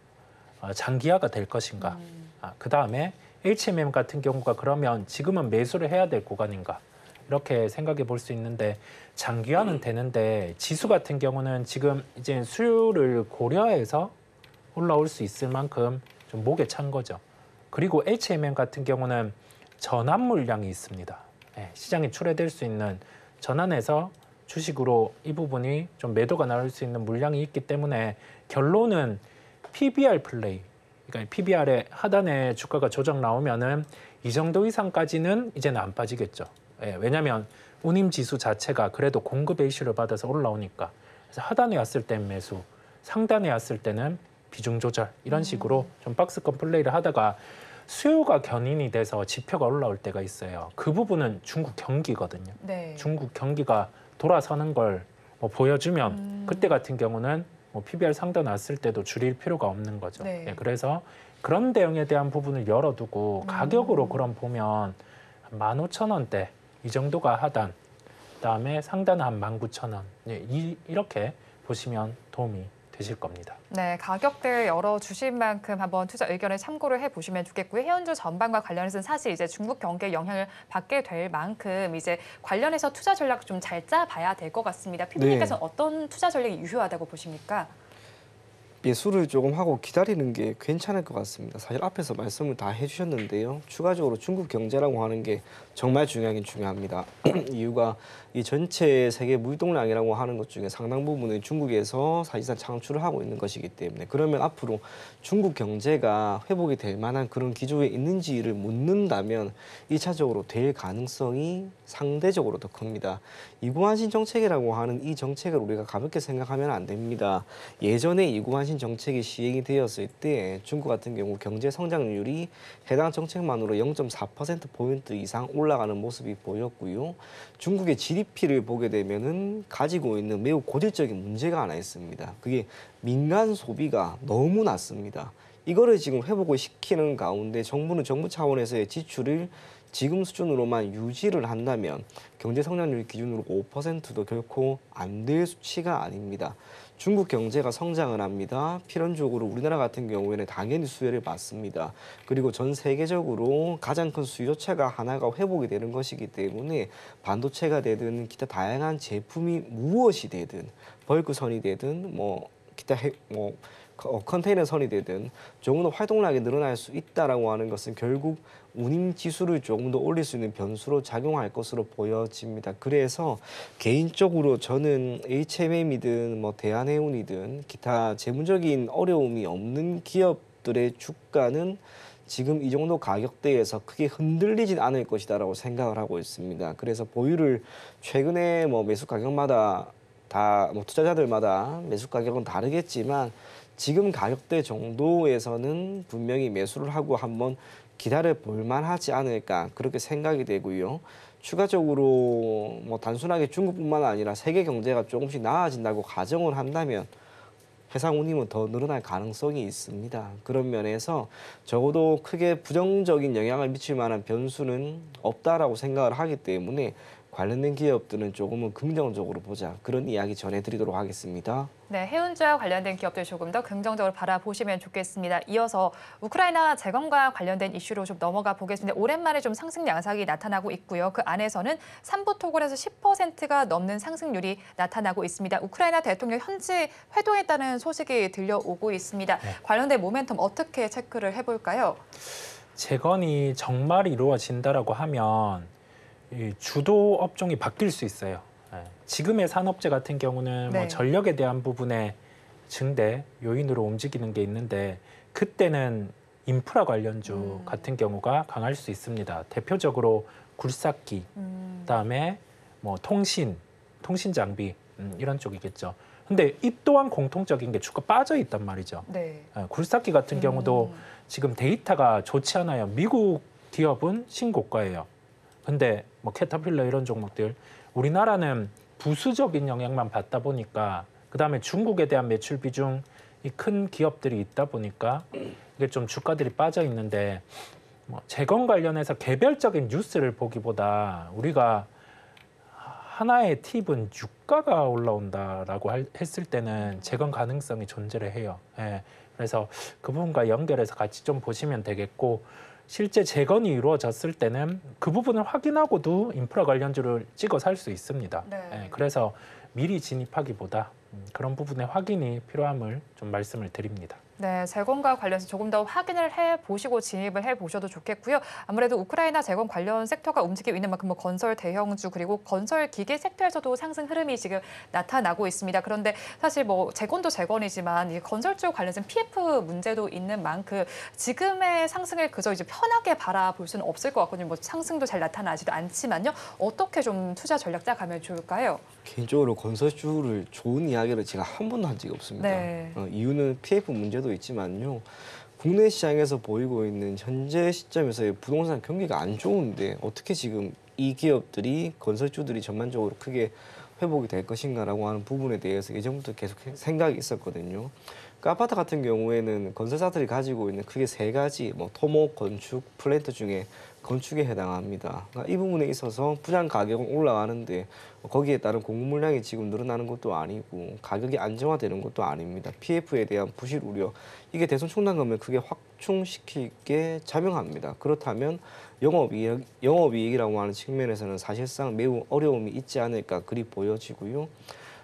장기화가 될 것인가. 그다음에 HMM 같은 경우가 그러면 지금은 매수를 해야 될 구간인가. 이렇게 생각해 볼 수 있는데 장기화는 되는데 지수 같은 경우는 지금 이제 수요를 고려해서 올라올 수 있을 만큼 좀 목에 찬 거죠. 그리고 HMM 같은 경우는 전환 물량이 있습니다. 시장에 출회될 수 있는 전환해서 주식으로 이 부분이 좀 매도가 나올 수 있는 물량이 있기 때문에 결론은 PBR 플레이. 그러니까 PBR의 하단에 주가가 조정 나오면은 이 정도 이상까지는 이제는 안 빠지겠죠. 왜냐하면 운임 지수 자체가 그래도 공급의 이슈를 받아서 올라오니까. 그래서 하단에 왔을 땐 매수, 상단에 왔을 때는 비중 조절 이런 식으로 좀 박스권 플레이를 하다가 수요가 견인이 돼서 지표가 올라올 때가 있어요. 그 부분은 중국 경기거든요. 네. 중국 경기가 돌아서는 걸 뭐 보여주면 그때 같은 경우는 뭐 PBR 상단 왔을 때도 줄일 필요가 없는 거죠. 네. 그래서 그런 대응에 대한 부분을 열어두고 가격으로 그럼 보면 15,000원대 이 정도가 하단, 그다음에 상단은 한 19,000원. 이렇게 보시면 도움이 되실 겁니다. 네, 가격대를 열어주신 만큼 한번 투자 의견을 참고를 해보시면 좋겠고요. 해운주 전반과 관련해서는 사실 이제 중국 경기에 영향을 받게 될 만큼 이제 관련해서 투자 전략을 좀 잘 짜봐야 될 것 같습니다. 피디님께서는 어떤 투자 전략이 유효하다고 보십니까? 매수를 조금 하고 기다리는 게 괜찮을 것 같습니다. 사실 앞에서 말씀을 다 해주셨는데요. 추가적으로 중국 경제라고 하는 게 정말 중요하긴 중요합니다. 이유가 이 전체 세계 물동량이라고 하는 것 중에 상당 부분은 중국에서 사실상 창출을 하고 있는 것이기 때문에 그러면 앞으로 중국 경제가 회복이 될 만한 그런 기조에 있는지를 묻는다면 1차적으로 될 가능성이 상대적으로 더 큽니다. 이구환신 정책이라고 하는 이 정책을 우리가 가볍게 생각하면 안 됩니다. 예전에 이구환신 정책이 시행이 되었을 때 중국 같은 경우 경제 성장률이 해당 정책만으로 0.4%포인트 이상 올라가는 모습이 보였고요. 중국의 GDP를 보게 되면은 가지고 있는 매우 고질적인 문제가 하나 있습니다. 그게 민간 소비가 너무 낮습니다. 이거를 지금 회복을 시키는 가운데 정부는 정부 차원에서의 지출을 지금 수준으로만 유지를 한다면 경제 성장률 기준으로 5%도 결코 안 될 수치가 아닙니다. 중국 경제가 성장을 합니다. 필연적으로 우리나라 같은 경우에는 당연히 수혜를 받습니다. 그리고 전 세계적으로 가장 큰 수요처가 하나가 회복이 되는 것이기 때문에 반도체가 되든 기타 다양한 제품이 무엇이 되든 벌크선이 되든 기타 컨테이너 선이 되든 조금 더 활동량이 늘어날 수 있다라고 하는 것은 결국 운임 지수를 조금 더 올릴 수 있는 변수로 작용할 것으로 보여집니다. 그래서 개인적으로 저는 HMM이든 대한해운이든 기타 재무적인 어려움이 없는 기업들의 주가는 지금 이 정도 가격대에서 크게 흔들리진 않을 것이다라고 생각을 하고 있습니다. 그래서 보유를 최근에 매수 가격마다 다 투자자들마다 매수 가격은 다르겠지만 지금 가격대 정도에서는 분명히 매수를 하고 한번 기다려 볼 만하지 않을까 그렇게 생각이 되고요. 추가적으로 단순하게 중국뿐만 아니라 세계 경제가 조금씩 나아진다고 가정을 한다면 해상운임은 더 늘어날 가능성이 있습니다. 그런 면에서 적어도 크게 부정적인 영향을 미칠 만한 변수는 없다라고 생각을 하기 때문에 관련된 기업들은 조금은 긍정적으로 보자. 그런 이야기 전해드리도록 하겠습니다. 네, 해운주와 관련된 기업들 조금 더 긍정적으로 바라보시면 좋겠습니다. 이어서 우크라이나 재건과 관련된 이슈로 좀 넘어가 보겠습니다. 오랜만에 좀 상승 양상이 나타나고 있고요. 그 안에서는 삼부토굴에서 10%가 넘는 상승률이 나타나고 있습니다. 우크라이나 대통령 현지 회동했다는 소식이 들려오고 있습니다. 네. 관련된 모멘텀 어떻게 체크를 해볼까요? 재건이 정말 이루어진다라고 하면 이 주도 업종이 바뀔 수 있어요. 지금의 산업재 같은 경우는 네. 전력에 대한 부분에 증대 요인으로 움직이는 게 있는데 그때는 인프라 관련주 같은 경우가 강할 수 있습니다. 대표적으로 굴삭기, 그다음에 뭐 통신 장비 이런 쪽이겠죠. 근데 이 또한 공통적인 게 주가 빠져 있단 말이죠. 네. 굴삭기 같은 경우도 지금 데이터가 좋지 않아요. 미국 기업은 신고가예요. 근데 뭐 캐터필러 이런 종목들 우리나라는 부수적인 영향만 받다 보니까 그다음에 중국에 대한 매출 비중이 큰 기업들이 있다 보니까 이게 좀 주가들이 빠져 있는데 뭐 재건 관련해서 개별적인 뉴스를 보기보다 우리가 하나의 팁은 유가가 올라온다라고 했을 때는 재건 가능성이 존재를 해요. 예, 그래서 그 부분과 연결해서 같이 좀 보시면 되겠고 실제 재건이 이루어졌을 때는 그 부분을 확인하고도 인프라 관련주를 찍어 살 수 있습니다. 네. 예, 그래서 미리 진입하기보다 그런 부분의 확인이 필요함을 좀 말씀을 드립니다. 네, 재건과 관련해서 조금 더 확인을 해보시고 진입을 해보셔도 좋겠고요. 아무래도 우크라이나 재건 관련 섹터가 움직이고 있는 만큼 뭐 건설 대형주 그리고 건설 기계 섹터에서도 상승 흐름이 지금 나타나고 있습니다. 그런데 사실 뭐 재건도 재건이지만 이 건설주 관련된 PF 문제도 있는 만큼 지금의 상승을 그저 이제 편하게 바라볼 수는 없을 것 같거든요. 뭐 상승도 잘 나타나지도 않지만요. 어떻게 좀 투자 전략 짜가면 좋을까요? 개인적으로 건설주를 좋은 이야기를 제가 한 번도 한 적이 없습니다. 네. 이유는 PF 문제도 있지만요. 국내 시장에서 보이고 있는 현재 시점에서의 부동산 경기가 안 좋은데 어떻게 지금 이 기업들이 건설주들이 전반적으로 크게 회복이 될 것인가라고 하는 부분에 대해서 예전부터 계속 생각이 있었거든요. 그 아파트 같은 경우에는 건설사들이 가지고 있는 크게 세 가지 뭐 토목, 건축, 플랜트 중에 건축에 해당합니다. 그러니까 이 부분에 있어서 분양 가격은 올라가는데 거기에 따른 공급 물량이 지금 늘어나는 것도 아니고 가격이 안정화되는 것도 아닙니다. PF에 대한 부실 우려, 이게 대손 충당금을 크게 확충시키게 작용합니다. 그렇다면 영업이익이라고 하는 측면에서는 사실상 매우 어려움이 있지 않을까 그리 보여지고요.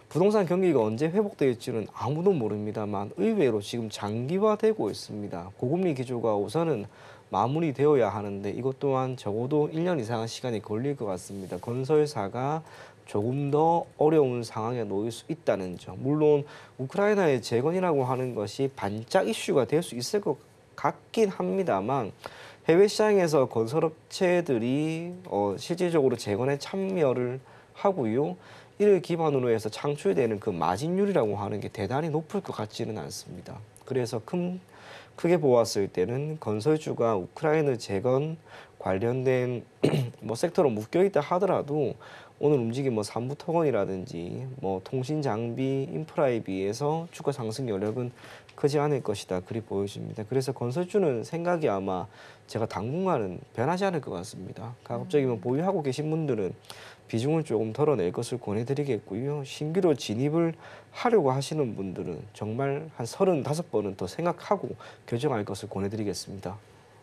부동산 경기가 언제 회복될지는 아무도 모릅니다만 의외로 지금 장기화되고 있습니다. 고금리 기조가 우선은 마무리되어야 하는데 이것 또한 적어도 1년 이상의 시간이 걸릴 것 같습니다. 건설사가 조금 더 어려운 상황에 놓일 수 있다는 점. 물론 우크라이나의 재건이라고 하는 것이 반짝 이슈가 될 수 있을 것 같긴 합니다만 해외 시장에서 건설업체들이 실질적으로 재건에 참여를 하고요. 이를 기반으로 해서 창출되는 그 마진율이라고 하는 게 대단히 높을 것 같지는 않습니다. 그래서 크게 보았을 때는 건설주가 우크라이나 재건 관련된 뭐 섹터로 묶여 있다 하더라도 오늘 움직임 뭐 삼부토건이라든지 뭐 통신 장비 인프라에 비해서 주가 상승 여력은 크지 않을 것이다 그리 보여집니다. 그래서 건설주는 생각이 아마 제가 당분간은 변하지 않을 것 같습니다. 가급적이면 보유하고 계신 분들은 비중을 조금 덜어낼 것을 권해드리겠고요. 신규로 진입을 하려고 하시는 분들은 정말 한 35번은 더 생각하고 결정할 것을 권해드리겠습니다.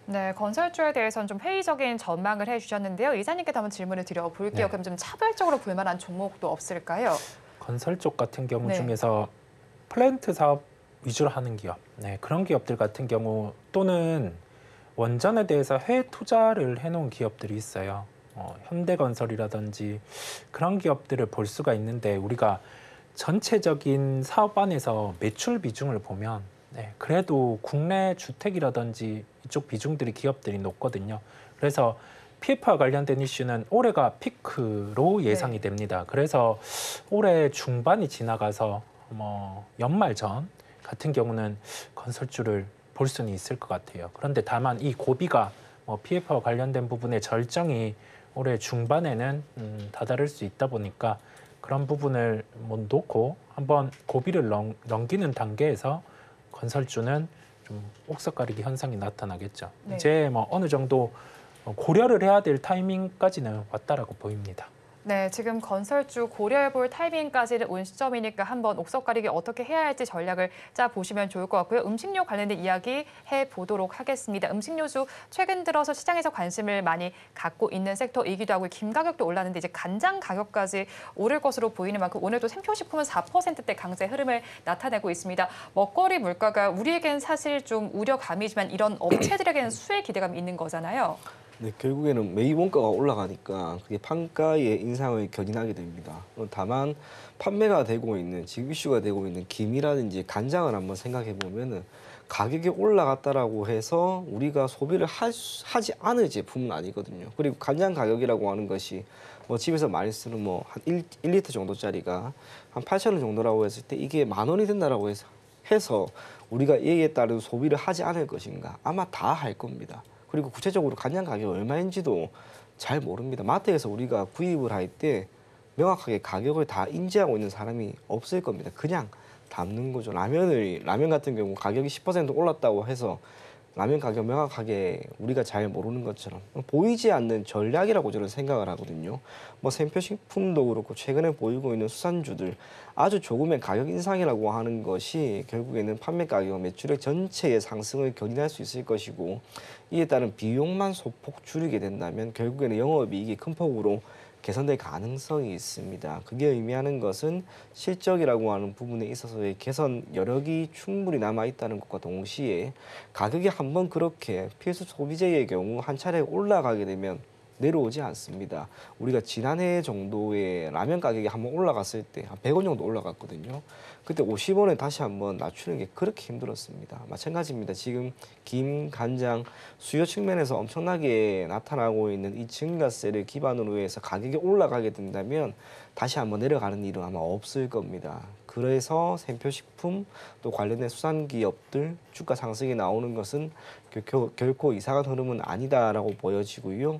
네, 건설주에 대해서는 좀 회의적인 전망을 해주셨는데요. 이사님께도 한번 질문을 드려볼게요. 네. 그럼 좀 차별적으로 볼만한 종목도 없을까요? 건설 쪽 같은 경우 네. 중에서 플랜트 사업 위주로 하는 기업, 네, 그런 기업들 같은 경우 또는 원전에 대해서 해외 투자를 해놓은 기업들이 있어요. 현대건설이라든지 그런 기업들을 볼 수가 있는데 우리가 전체적인 사업 안에서 매출 비중을 보면 그래도 국내 주택이라든지 이쪽 비중들이 기업들이 높거든요. 그래서 PF와 관련된 이슈는 올해가 피크로 예상이 됩니다. 그래서 올해 중반이 지나가서 뭐 연말 전 같은 경우는 건설주를 볼 수는 있을 것 같아요. 그런데 다만 이 고비가 PF와 관련된 부분의 절정이 올해 중반에는 다다를 수 있다 보니까 그런 부분을 못 놓고 한번 고비를 넘기는 단계에서 건설주는 좀 옥석가리기 현상이 나타나겠죠. 네. 이제 뭐 어느 정도 고려를 해야 될 타이밍까지는 왔다라고 보입니다. 네, 지금 건설주 고려해볼 타이밍까지는 온 시점이니까 한번 옥석가리기 어떻게 해야 할지 전략을 짜보시면 좋을 것 같고요. 음식료 관련된 이야기 해보도록 하겠습니다. 음식료주 최근 들어서 시장에서 관심을 많이 갖고 있는 섹터이기도 하고 김 가격도 올랐는데 이제 간장 가격까지 오를 것으로 보이는 만큼 오늘도 생표식품은 4%대 강세 흐름을 나타내고 있습니다. 먹거리 물가가 우리에겐 사실 좀 우려감이지만 이런 업체들에게는 수혜 기대감이 있는 거잖아요. 네, 결국에는 매입 원가가 올라가니까 그게 판가의 인상을 견인하게 됩니다. 다만 판매가 되고 있는, 지금 이슈가 되고 있는 김이라든지 간장을 한번 생각해 보면은 가격이 올라갔다라고 해서 우리가 소비를 하지 않을 제품은 아니거든요. 그리고 간장 가격이라고 하는 것이 뭐 집에서 많이 쓰는 뭐 한 1리터 정도짜리가 한 8,000원 정도라고 했을 때 이게 10,000원이 된다라고 해서 우리가 이에 따른 소비를 하지 않을 것인가? 아마 다 할 겁니다. 그리고 구체적으로 간장 가격이 얼마인지도 잘 모릅니다. 마트에서 우리가 구입을 할 때 명확하게 가격을 다 인지하고 있는 사람이 없을 겁니다. 그냥 담는 거죠. 라면 같은 경우 가격이 10% 올랐다고 해서 라면 가격 명확하게 우리가 잘 모르는 것처럼 보이지 않는 전략이라고 저는 생각을 하거든요. 뭐 생표식품도 그렇고 최근에 보이고 있는 수산주들 아주 조금의 가격 인상이라고 하는 것이 결국에는 판매 가격, 매출액 전체의 상승을 견인할 수 있을 것이고 이에 따른 비용만 소폭 줄이게 된다면 결국에는 영업이익이 큰 폭으로 개선될 가능성이 있습니다. 그게 의미하는 것은 실적이라고 하는 부분에 있어서의 개선 여력이 충분히 남아있다는 것과 동시에 가격이 한번 그렇게 필수 소비재의 경우 한 차례 올라가게 되면 내려오지 않습니다. 우리가 지난해 정도의 라면 가격이 한번 올라갔을 때 한 100원 정도 올라갔거든요. 그때 50원에 다시 한번 낮추는 게 그렇게 힘들었습니다. 마찬가지입니다. 지금 김, 간장, 수요 측면에서 엄청나게 나타나고 있는 이 증가세를 기반으로 해서 가격이 올라가게 된다면 다시 한번 내려가는 일은 아마 없을 겁니다. 그래서 생표식품 또 관련된 수산기업들 주가 상승이 나오는 것은 결코 이상한 흐름은 아니다라고 보여지고요.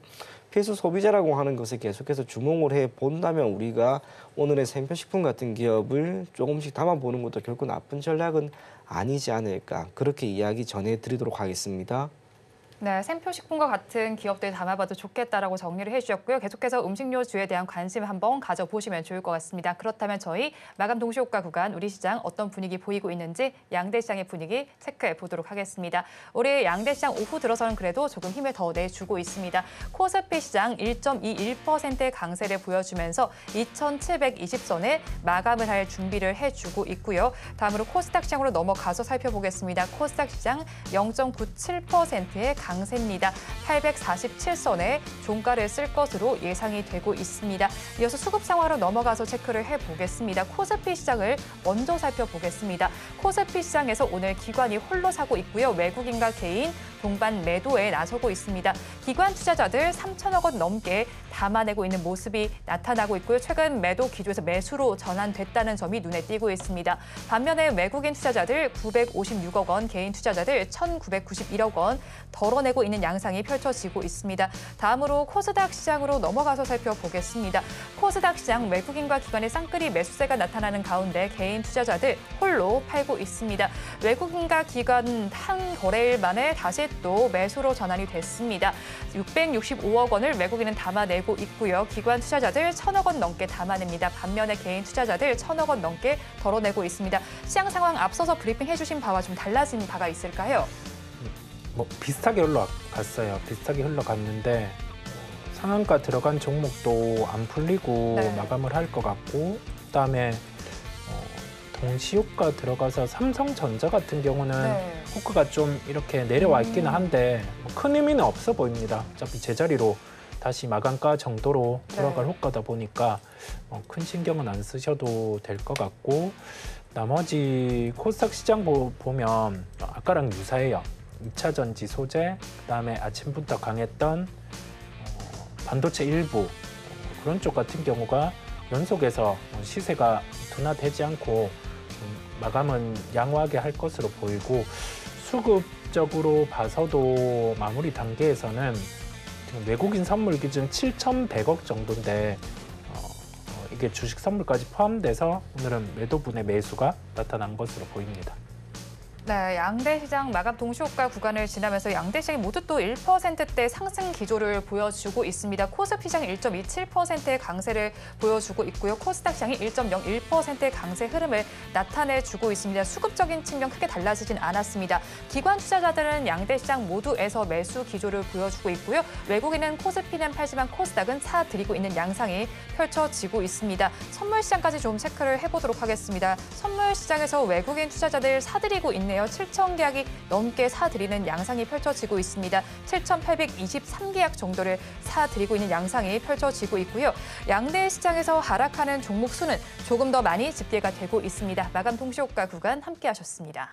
필수 소비자라고 하는 것에 계속해서 주목을 해 본다면 우리가 오늘의 생표식품 같은 기업을 조금씩 담아보는 것도 결코 나쁜 전략은 아니지 않을까 그렇게 이야기 전해드리도록 하겠습니다. 네, 생표식품과 같은 기업들 담아봐도 좋겠다라고 정리를 해주셨고요. 계속해서 음식료주에 대한 관심 한번 가져보시면 좋을 것 같습니다. 그렇다면 저희 마감 동시효과 구간 우리 시장 어떤 분위기 보이고 있는지 양대 시장의 분위기 체크해 보도록 하겠습니다. 올해 양대 시장 오후 들어서는 그래도 조금 힘을 더 내주고 있습니다. 코스피 시장 1.21%의 강세를 보여주면서 2,720선에 마감을 할 준비를 해주고 있고요. 다음으로 코스닥 시장으로 넘어가서 살펴보겠습니다. 코스닥 시장 0.97%의 강세입니다. 847선에 종가를 쓸 것으로 예상이 되고 있습니다. 이어서 수급 상황으로 넘어가서 체크를 해보겠습니다. 코스피 시장을 먼저 살펴보겠습니다. 코스피 시장에서 오늘 기관이 홀로 사고 있고요. 외국인과 개인 동반 매도에 나서고 있습니다. 기관 투자자들 3천억 원 넘게 담아내고 있는 모습이 나타나고 있고요. 최근 매도 기조에서 매수로 전환됐다는 점이 눈에 띄고 있습니다. 반면에 외국인 투자자들 956억 원, 개인 투자자들 1,991억 원 덜어내고 있는 양상이 펼쳐지고 있습니다. 다음으로 코스닥 시장으로 넘어가서 살펴보겠습니다. 코스닥 시장 외국인과 기관의 쌍끌이 매수세가 나타나는 가운데 개인 투자자들 홀로 팔고 있습니다. 외국인과 기관 한 거래일 만에 다시 또 매수로 전환이 됐습니다. 665억 원을 외국인은 담아내고 있고요. 기관 투자자들 1,000억 원 넘게 담아냅니다. 반면에 개인 투자자들 1,000억 원 넘게 덜어내고 있습니다. 시장 상황 앞서서 브리핑 해주신 바와 좀 달라진 바가 있을까요? 뭐 비슷하게 흘러갔어요. 비슷하게 흘러갔는데 상한가 들어간 종목도 안 풀리고 네. 마감을 할 것 같고 그다음에 동시효과 들어가서 삼성전자 같은 경우는 네. 호가가 좀 이렇게 내려와 있기는 한데 큰 의미는 없어 보입니다. 어차피 제자리로 다시 마감가 정도로 돌아갈 호가다 보니까 큰 신경은 안 쓰셔도 될 것 같고 나머지 코스닥 시장 보면 아까랑 유사해요. 2차 전지 소재, 그다음에 아침부터 강했던 반도체 일부 그런 쪽 같은 경우가 연속해서 시세가 둔화되지 않고 마감은 양호하게 할 것으로 보이고 수급적으로 봐서도 마무리 단계에서는 지금 외국인 선물 기준 7,100억 정도인데 이게 주식 선물까지 포함돼서 오늘은 매도분의 매수가 나타난 것으로 보입니다. 네, 양대 시장 마감 동시효과 구간을 지나면서 양대 시장이 모두 또 1%대 상승 기조를 보여주고 있습니다. 코스피 시장이 1.27%의 강세를 보여주고 있고요. 코스닥 시장이 1.01%의 강세 흐름을 나타내주고 있습니다. 수급적인 측면 크게 달라지진 않았습니다. 기관 투자자들은 양대 시장 모두에서 매수 기조를 보여주고 있고요. 외국인은 코스피는 팔지만 코스닥은 사들이고 있는 양상이 펼쳐지고 있습니다. 선물 시장까지 좀 체크를 해보도록 하겠습니다. 선물 시장에서 외국인 투자자들 사들이고 있는 인해요 7천 계약이 넘게 사들이는 양상이 펼쳐지고 있습니다. 7,823계약 정도를 사들이고 있는 양상이 펼쳐지고 있고요. 양대 시장에서 하락하는 종목 수는 조금 더 많이 집계가 되고 있습니다. 마감 동시효과 구간 함께하셨습니다.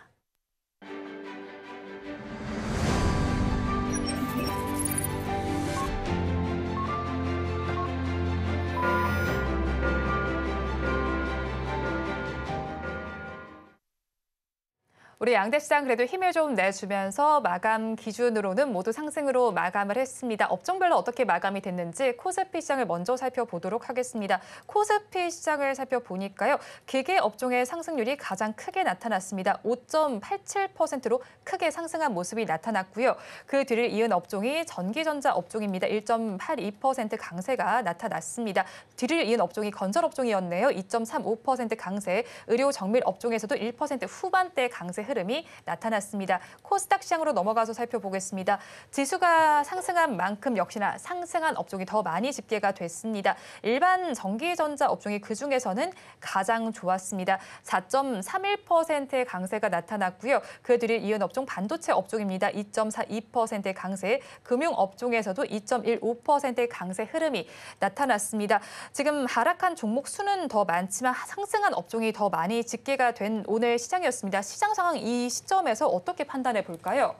우리 양대시장 그래도 힘을 좀 내주면서 마감 기준으로는 모두 상승으로 마감을 했습니다. 업종별로 어떻게 마감이 됐는지 코스피 시장을 먼저 살펴보도록 하겠습니다. 코스피 시장을 살펴보니까요. 기계 업종의 상승률이 가장 크게 나타났습니다. 5.87%로 크게 상승한 모습이 나타났고요. 그 뒤를 이은 업종이 전기전자 업종입니다. 1.82% 강세가 나타났습니다. 뒤를 이은 업종이 건설 업종이었네요. 2.35% 강세, 의료 정밀 업종에서도 1% 후반대 강세 흐름이 나타났습니다. 코스닥 시장으로 넘어가서 살펴보겠습니다. 지수가 상승한 만큼 역시나 상승한 업종이 더 많이 집계가 됐습니다. 일반 전기전자 업종이 그중에서는 가장 좋았습니다. 4.31%의 강세가 나타났고요. 그 뒤를 이은 업종 반도체 업종입니다. 2.42%의 강세, 금융 업종에서도 2.15%의 강세 흐름이 나타났습니다. 지금 하락한 종목 수는 더 많지만 상승한 업종이 더 많이 집계가 된 오늘 시장이었습니다. 시장 상황 이 시점에서 어떻게 판단해 볼까요?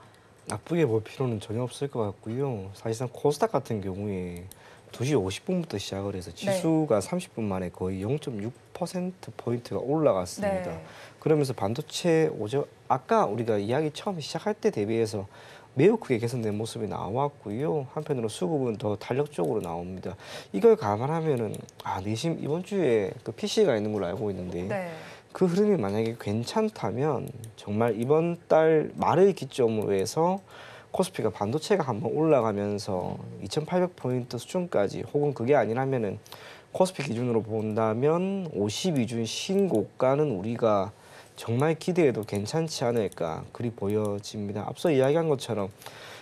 나쁘게 볼 필요는 전혀 없을 것 같고요. 사실상 코스닥 같은 경우에 2시 50분부터 시작을 해서 지수가 30분 만에 거의 0.6%포인트가 올라갔습니다. 네. 그러면서 반도체 아까 우리가 이야기 처음 시작할 때 대비해서 매우 크게 개선된 모습이 나왔고요. 한편으로 수급은 더 탄력적으로 나옵니다. 이걸 감안하면은 내심 이번 주에 그 PC가 있는 걸로 알고 있는데 네. 그 흐름이 만약에 괜찮다면 정말 이번 달 말을 기점으로 해서 코스피가 반도체가 한번 올라가면서 2,800포인트 수준까지 혹은 그게 아니라면은 코스피 기준으로 본다면 52주 신고가는 우리가 정말 기대해도 괜찮지 않을까 그리 보여집니다. 앞서 이야기한 것처럼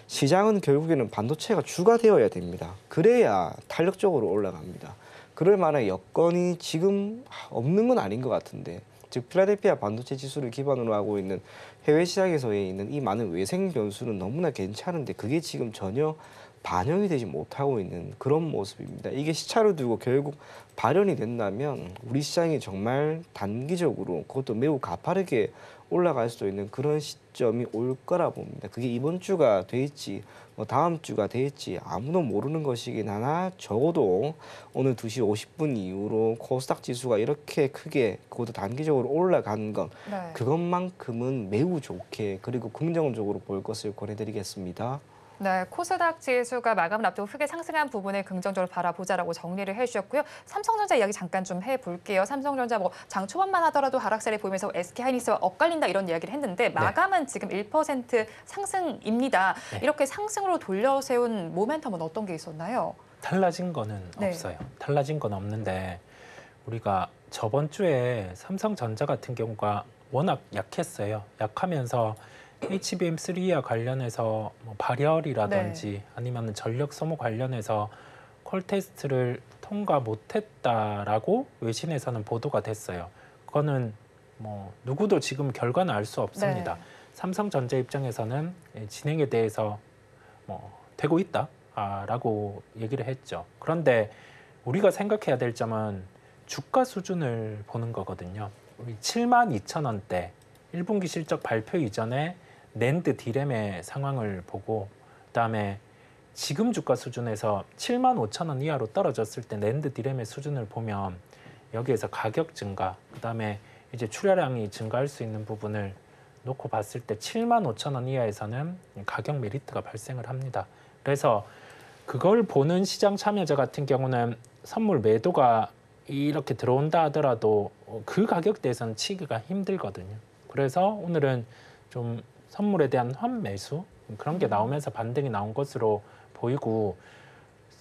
시장은 결국에는 반도체가 주가 되어야 됩니다. 그래야 탄력적으로 올라갑니다. 그럴 만한 여건이 지금 없는 건 아닌 것 같은데 즉 필라델피아 반도체 지수를 기반으로 하고 있는 해외 시장에서의 있는 이 많은 외생 변수는 너무나 괜찮은데 그게 지금 전혀 반영이 되지 못하고 있는 그런 모습입니다. 이게 시차를 두고 결국 발현이 된다면 우리 시장이 정말 단기적으로 그것도 매우 가파르게 올라갈 수도 있는 그런 시점이 올 거라 봅니다. 그게 이번 주가 될지 다음 주가 될지 아무도 모르는 것이긴 하나 적어도 오늘 2시 50분 이후로 코스닥 지수가 이렇게 크게 그것도 단기적으로 올라간 건 네. 그것만큼은 매우 좋게 그리고 긍정적으로 볼 것을 권해드리겠습니다. 네, 코스닥 지수가 마감을 앞두고 크게 상승한 부분을 긍정적으로 바라보자라고 정리를 해주셨고요. 삼성전자 이야기 잠깐 좀 해볼게요. 삼성전자 장 초반만 하더라도 하락세를 보이면서 SK하이닉스와 엇갈린다 이런 이야기를 했는데 마감은 지금 1% 상승입니다. 네. 이렇게 상승으로 돌려세운 모멘텀은 어떤 게 있었나요? 달라진 거는 네. 없어요. 달라진 건 없는데 우리가 저번 주에 삼성전자 같은 경우가 워낙 약했어요. 약하면서 HBM3와 관련해서 발열이라든지 아니면 전력 소모 관련해서 콜 테스트를 통과 못했다라고 외신에서는 보도가 됐어요. 그거는 누구도 지금 결과는 알 수 없습니다. 네. 삼성전자 입장에서는 진행에 대해서 되고 있다라고 얘기를 했죠. 그런데 우리가 생각해야 될 점은 주가 수준을 보는 거거든요. 우리 72,000원대 1분기 실적 발표 이전에 낸드 디램의 상황을 보고 그다음에 지금 주가 수준에서 75,000원 이하로 떨어졌을 때 낸드 디램의 수준을 보면 여기에서 가격 증가, 그다음에 이제 출하량이 증가할 수 있는 부분을 놓고 봤을 때 75,000원 이하에서는 가격 메리트가 발생을 합니다. 그래서 그걸 보는 시장 참여자 같은 경우는 선물 매도가 이렇게 들어온다 하더라도 그 가격대에서는 치기가 힘들거든요. 그래서 오늘은 좀 선물에 대한 환매수 그런 게 나오면서 반등이 나온 것으로 보이고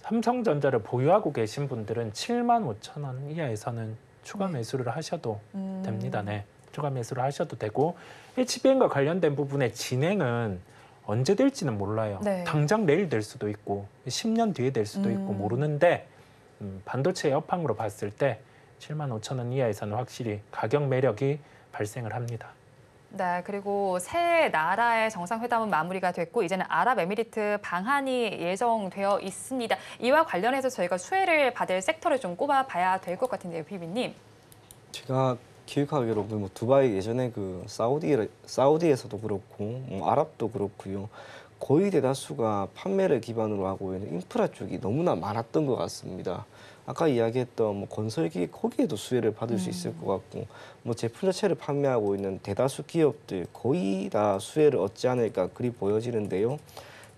삼성전자를 보유하고 계신 분들은 75,000원 이하에서는 추가 매수를 하셔도 됩니다. 네, 추가 매수를 하셔도 되고 HBM과 관련된 부분의 진행은 언제 될지는 몰라요. 네. 당장 내일 될 수도 있고 10년 뒤에 될 수도 있고 모르는데 반도체 여팡으로 봤을 때 75,000원 이하에서는 확실히 가격 매력이 발생을 합니다. 네, 그리고 세 나라의 정상회담은 마무리가 됐고 이제는 아랍에미리트 방한이 예정되어 있습니다. 이와 관련해서 저희가 수혜를 받을 섹터를 좀 꼽아봐야 될 것 같은데요, 피비님. 제가 기억하기로 뭐 두바이 예전에 그 사우디에서도 그렇고 뭐 아랍도 그렇고요. 거의 대다수가 판매를 기반으로 하고 있는 인프라 쪽이 너무나 많았던 것 같습니다. 아까 이야기했던 뭐 건설기계 거기에도 수혜를 받을 수 있을 것 같고 뭐 제품 자체를 판매하고 있는 대다수 기업들 거의 다 수혜를 얻지 않을까 그리 보여지는데요.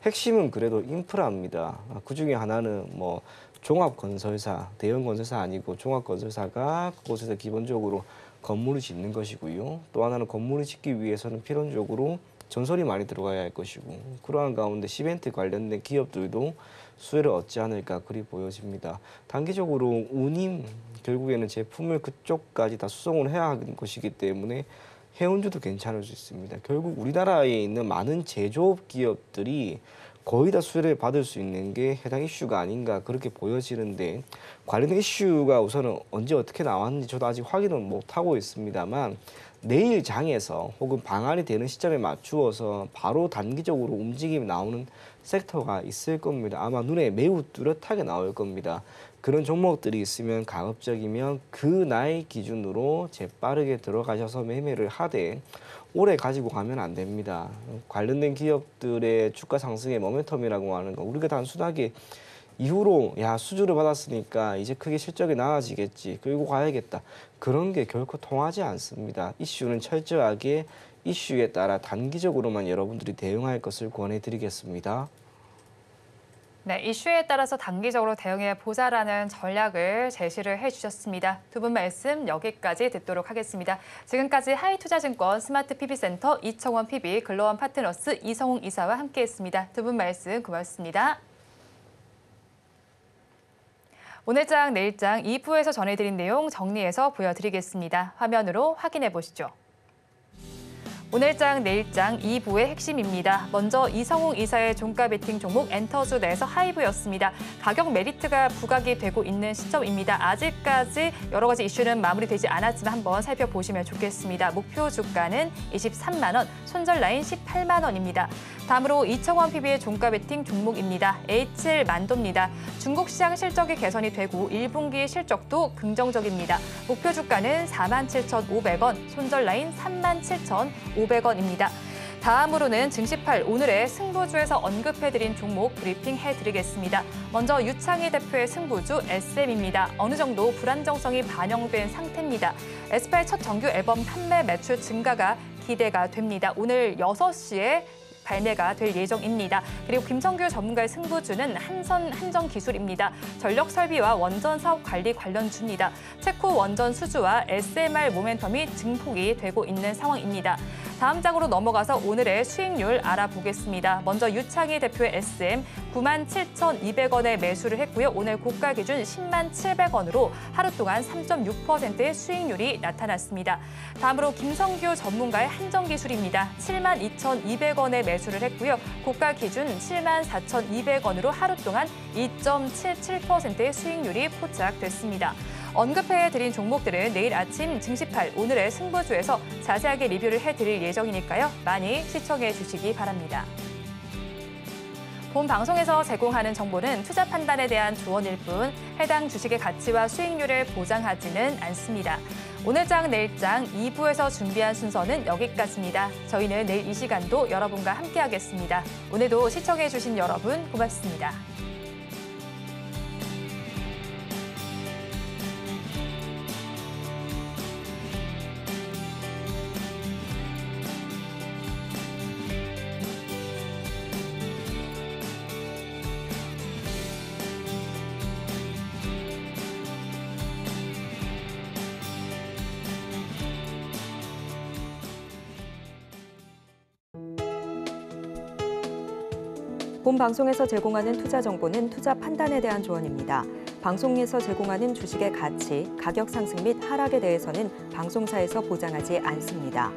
핵심은 그래도 인프라입니다. 그중에 하나는 뭐 종합건설사, 대형 건설사 아니고 종합건설사가 그곳에서 기본적으로 건물을 짓는 것이고요. 또 하나는 건물을 짓기 위해서는 필연적으로 전설이 많이 들어가야 할 것이고 그러한 가운데 시멘트 관련된 기업들도 수혜를 얻지 않을까 그리 보여집니다. 단기적으로 운임 결국에는 제품을 그쪽까지 다 수송을 해야 하는 것이기 때문에 해운주도 괜찮을 수 있습니다. 결국 우리나라에 있는 많은 제조업 기업들이 거의 다 수혜를 받을 수 있는 게 해당 이슈가 아닌가 그렇게 보여지는데 관련 이슈가 우선은 언제 어떻게 나왔는지 저도 아직 확인은 못하고 있습니다만 내일 장에서 혹은 방한이 되는 시점에 맞추어서 바로 단기적으로 움직임이 나오는 섹터가 있을 겁니다. 아마 눈에 매우 뚜렷하게 나올 겁니다. 그런 종목들이 있으면 가급적이면 그 나이 기준으로 재빠르게 들어가셔서 매매를 하되 오래 가지고 가면 안 됩니다. 관련된 기업들의 주가 상승의 모멘텀이라고 하는 거 우리가 단순하게 이후로 야 수주를 받았으니까 이제 크게 실적이 나아지겠지 끌고 가야겠다 그런 게 결코 통하지 않습니다. 이슈는 철저하게 이슈에 따라 단기적으로만 여러분들이 대응할 것을 권해드리겠습니다. 네, 이슈에 따라서 단기적으로 대응해 보자라는 전략을 제시를 해주셨습니다. 두 분 말씀 여기까지 듣도록 하겠습니다. 지금까지 하이투자증권 스마트 PB센터 이청원 PB, 글로원 파트너스 이성웅 이사와 함께했습니다. 두 분 말씀 고맙습니다. 오늘장, 내일장 2부에서 전해드린 내용 정리해서 보여드리겠습니다. 화면으로 확인해 보시죠. 오늘장, 내일장 2부의 핵심입니다. 먼저 이성웅 이사의 종가 베팅 종목 엔터주 내에서 하이브였습니다. 가격 메리트가 부각이 되고 있는 시점입니다. 아직까지 여러 가지 이슈는 마무리되지 않았지만 한번 살펴보시면 좋겠습니다. 목표 주가는 23만 원, 손절 라인 18만 원입니다. 다음으로 이청원 PB의 종가 베팅 종목입니다. H7 만도입니다. 중국 시장 실적이 개선이 되고 1분기 실적도 긍정적입니다. 목표 주가는 47,500원, 손절 라인 37,500원입니다. 다음으로는 증시8 오늘의 승부주에서 언급해드린 종목 브리핑해드리겠습니다. 먼저 유창희 대표의 승부주 SM입니다. 어느 정도 불안정성이 반영된 상태입니다. S8 첫 정규 앨범 판매 매출 증가가 기대가 됩니다. 오늘 6시에 발매가 될 예정입니다. 그리고 김성규 전문가의 승부주는 한전기술입니다. 전력 설비와 원전 사업 관리 관련주입니다. 체코 원전 수주와 SMR 모멘텀이 증폭이 되고 있는 상황입니다. 다음 장으로 넘어가서 오늘의 수익률 알아보겠습니다. 먼저 유창희 대표의 SM 97,200원에 매수를 했고요. 오늘 고가 기준 107,000원으로 하루 동안 3.6%의 수익률이 나타났습니다. 다음으로 김성규 전문가의 한전기술입니다. 72,200원에 매수를 했고요. 고가 기준 74,200원으로 하루 동안 2.77%의 수익률이 포착됐습니다. 언급해드린 종목들은 내일 아침 증시8 오늘의 승부주에서 자세하게 리뷰를 해드릴 예정이니까요. 많이 시청해 주시기 바랍니다. 본 방송에서 제공하는 정보는 투자 판단에 대한 조언일 뿐 해당 주식의 가치와 수익률을 보장하지는 않습니다. 오늘장, 내일장 2부에서 준비한 순서는 여기까지입니다. 저희는 내일 이 시간도 여러분과 함께하겠습니다. 오늘도 시청해 주신 여러분 고맙습니다. 본 방송에서 제공하는 투자 정보는 투자 판단에 대한 조언입니다. 방송에서 제공하는 주식의 가치, 가격 상승 및 하락에 대해서는 방송사에서 보장하지 않습니다.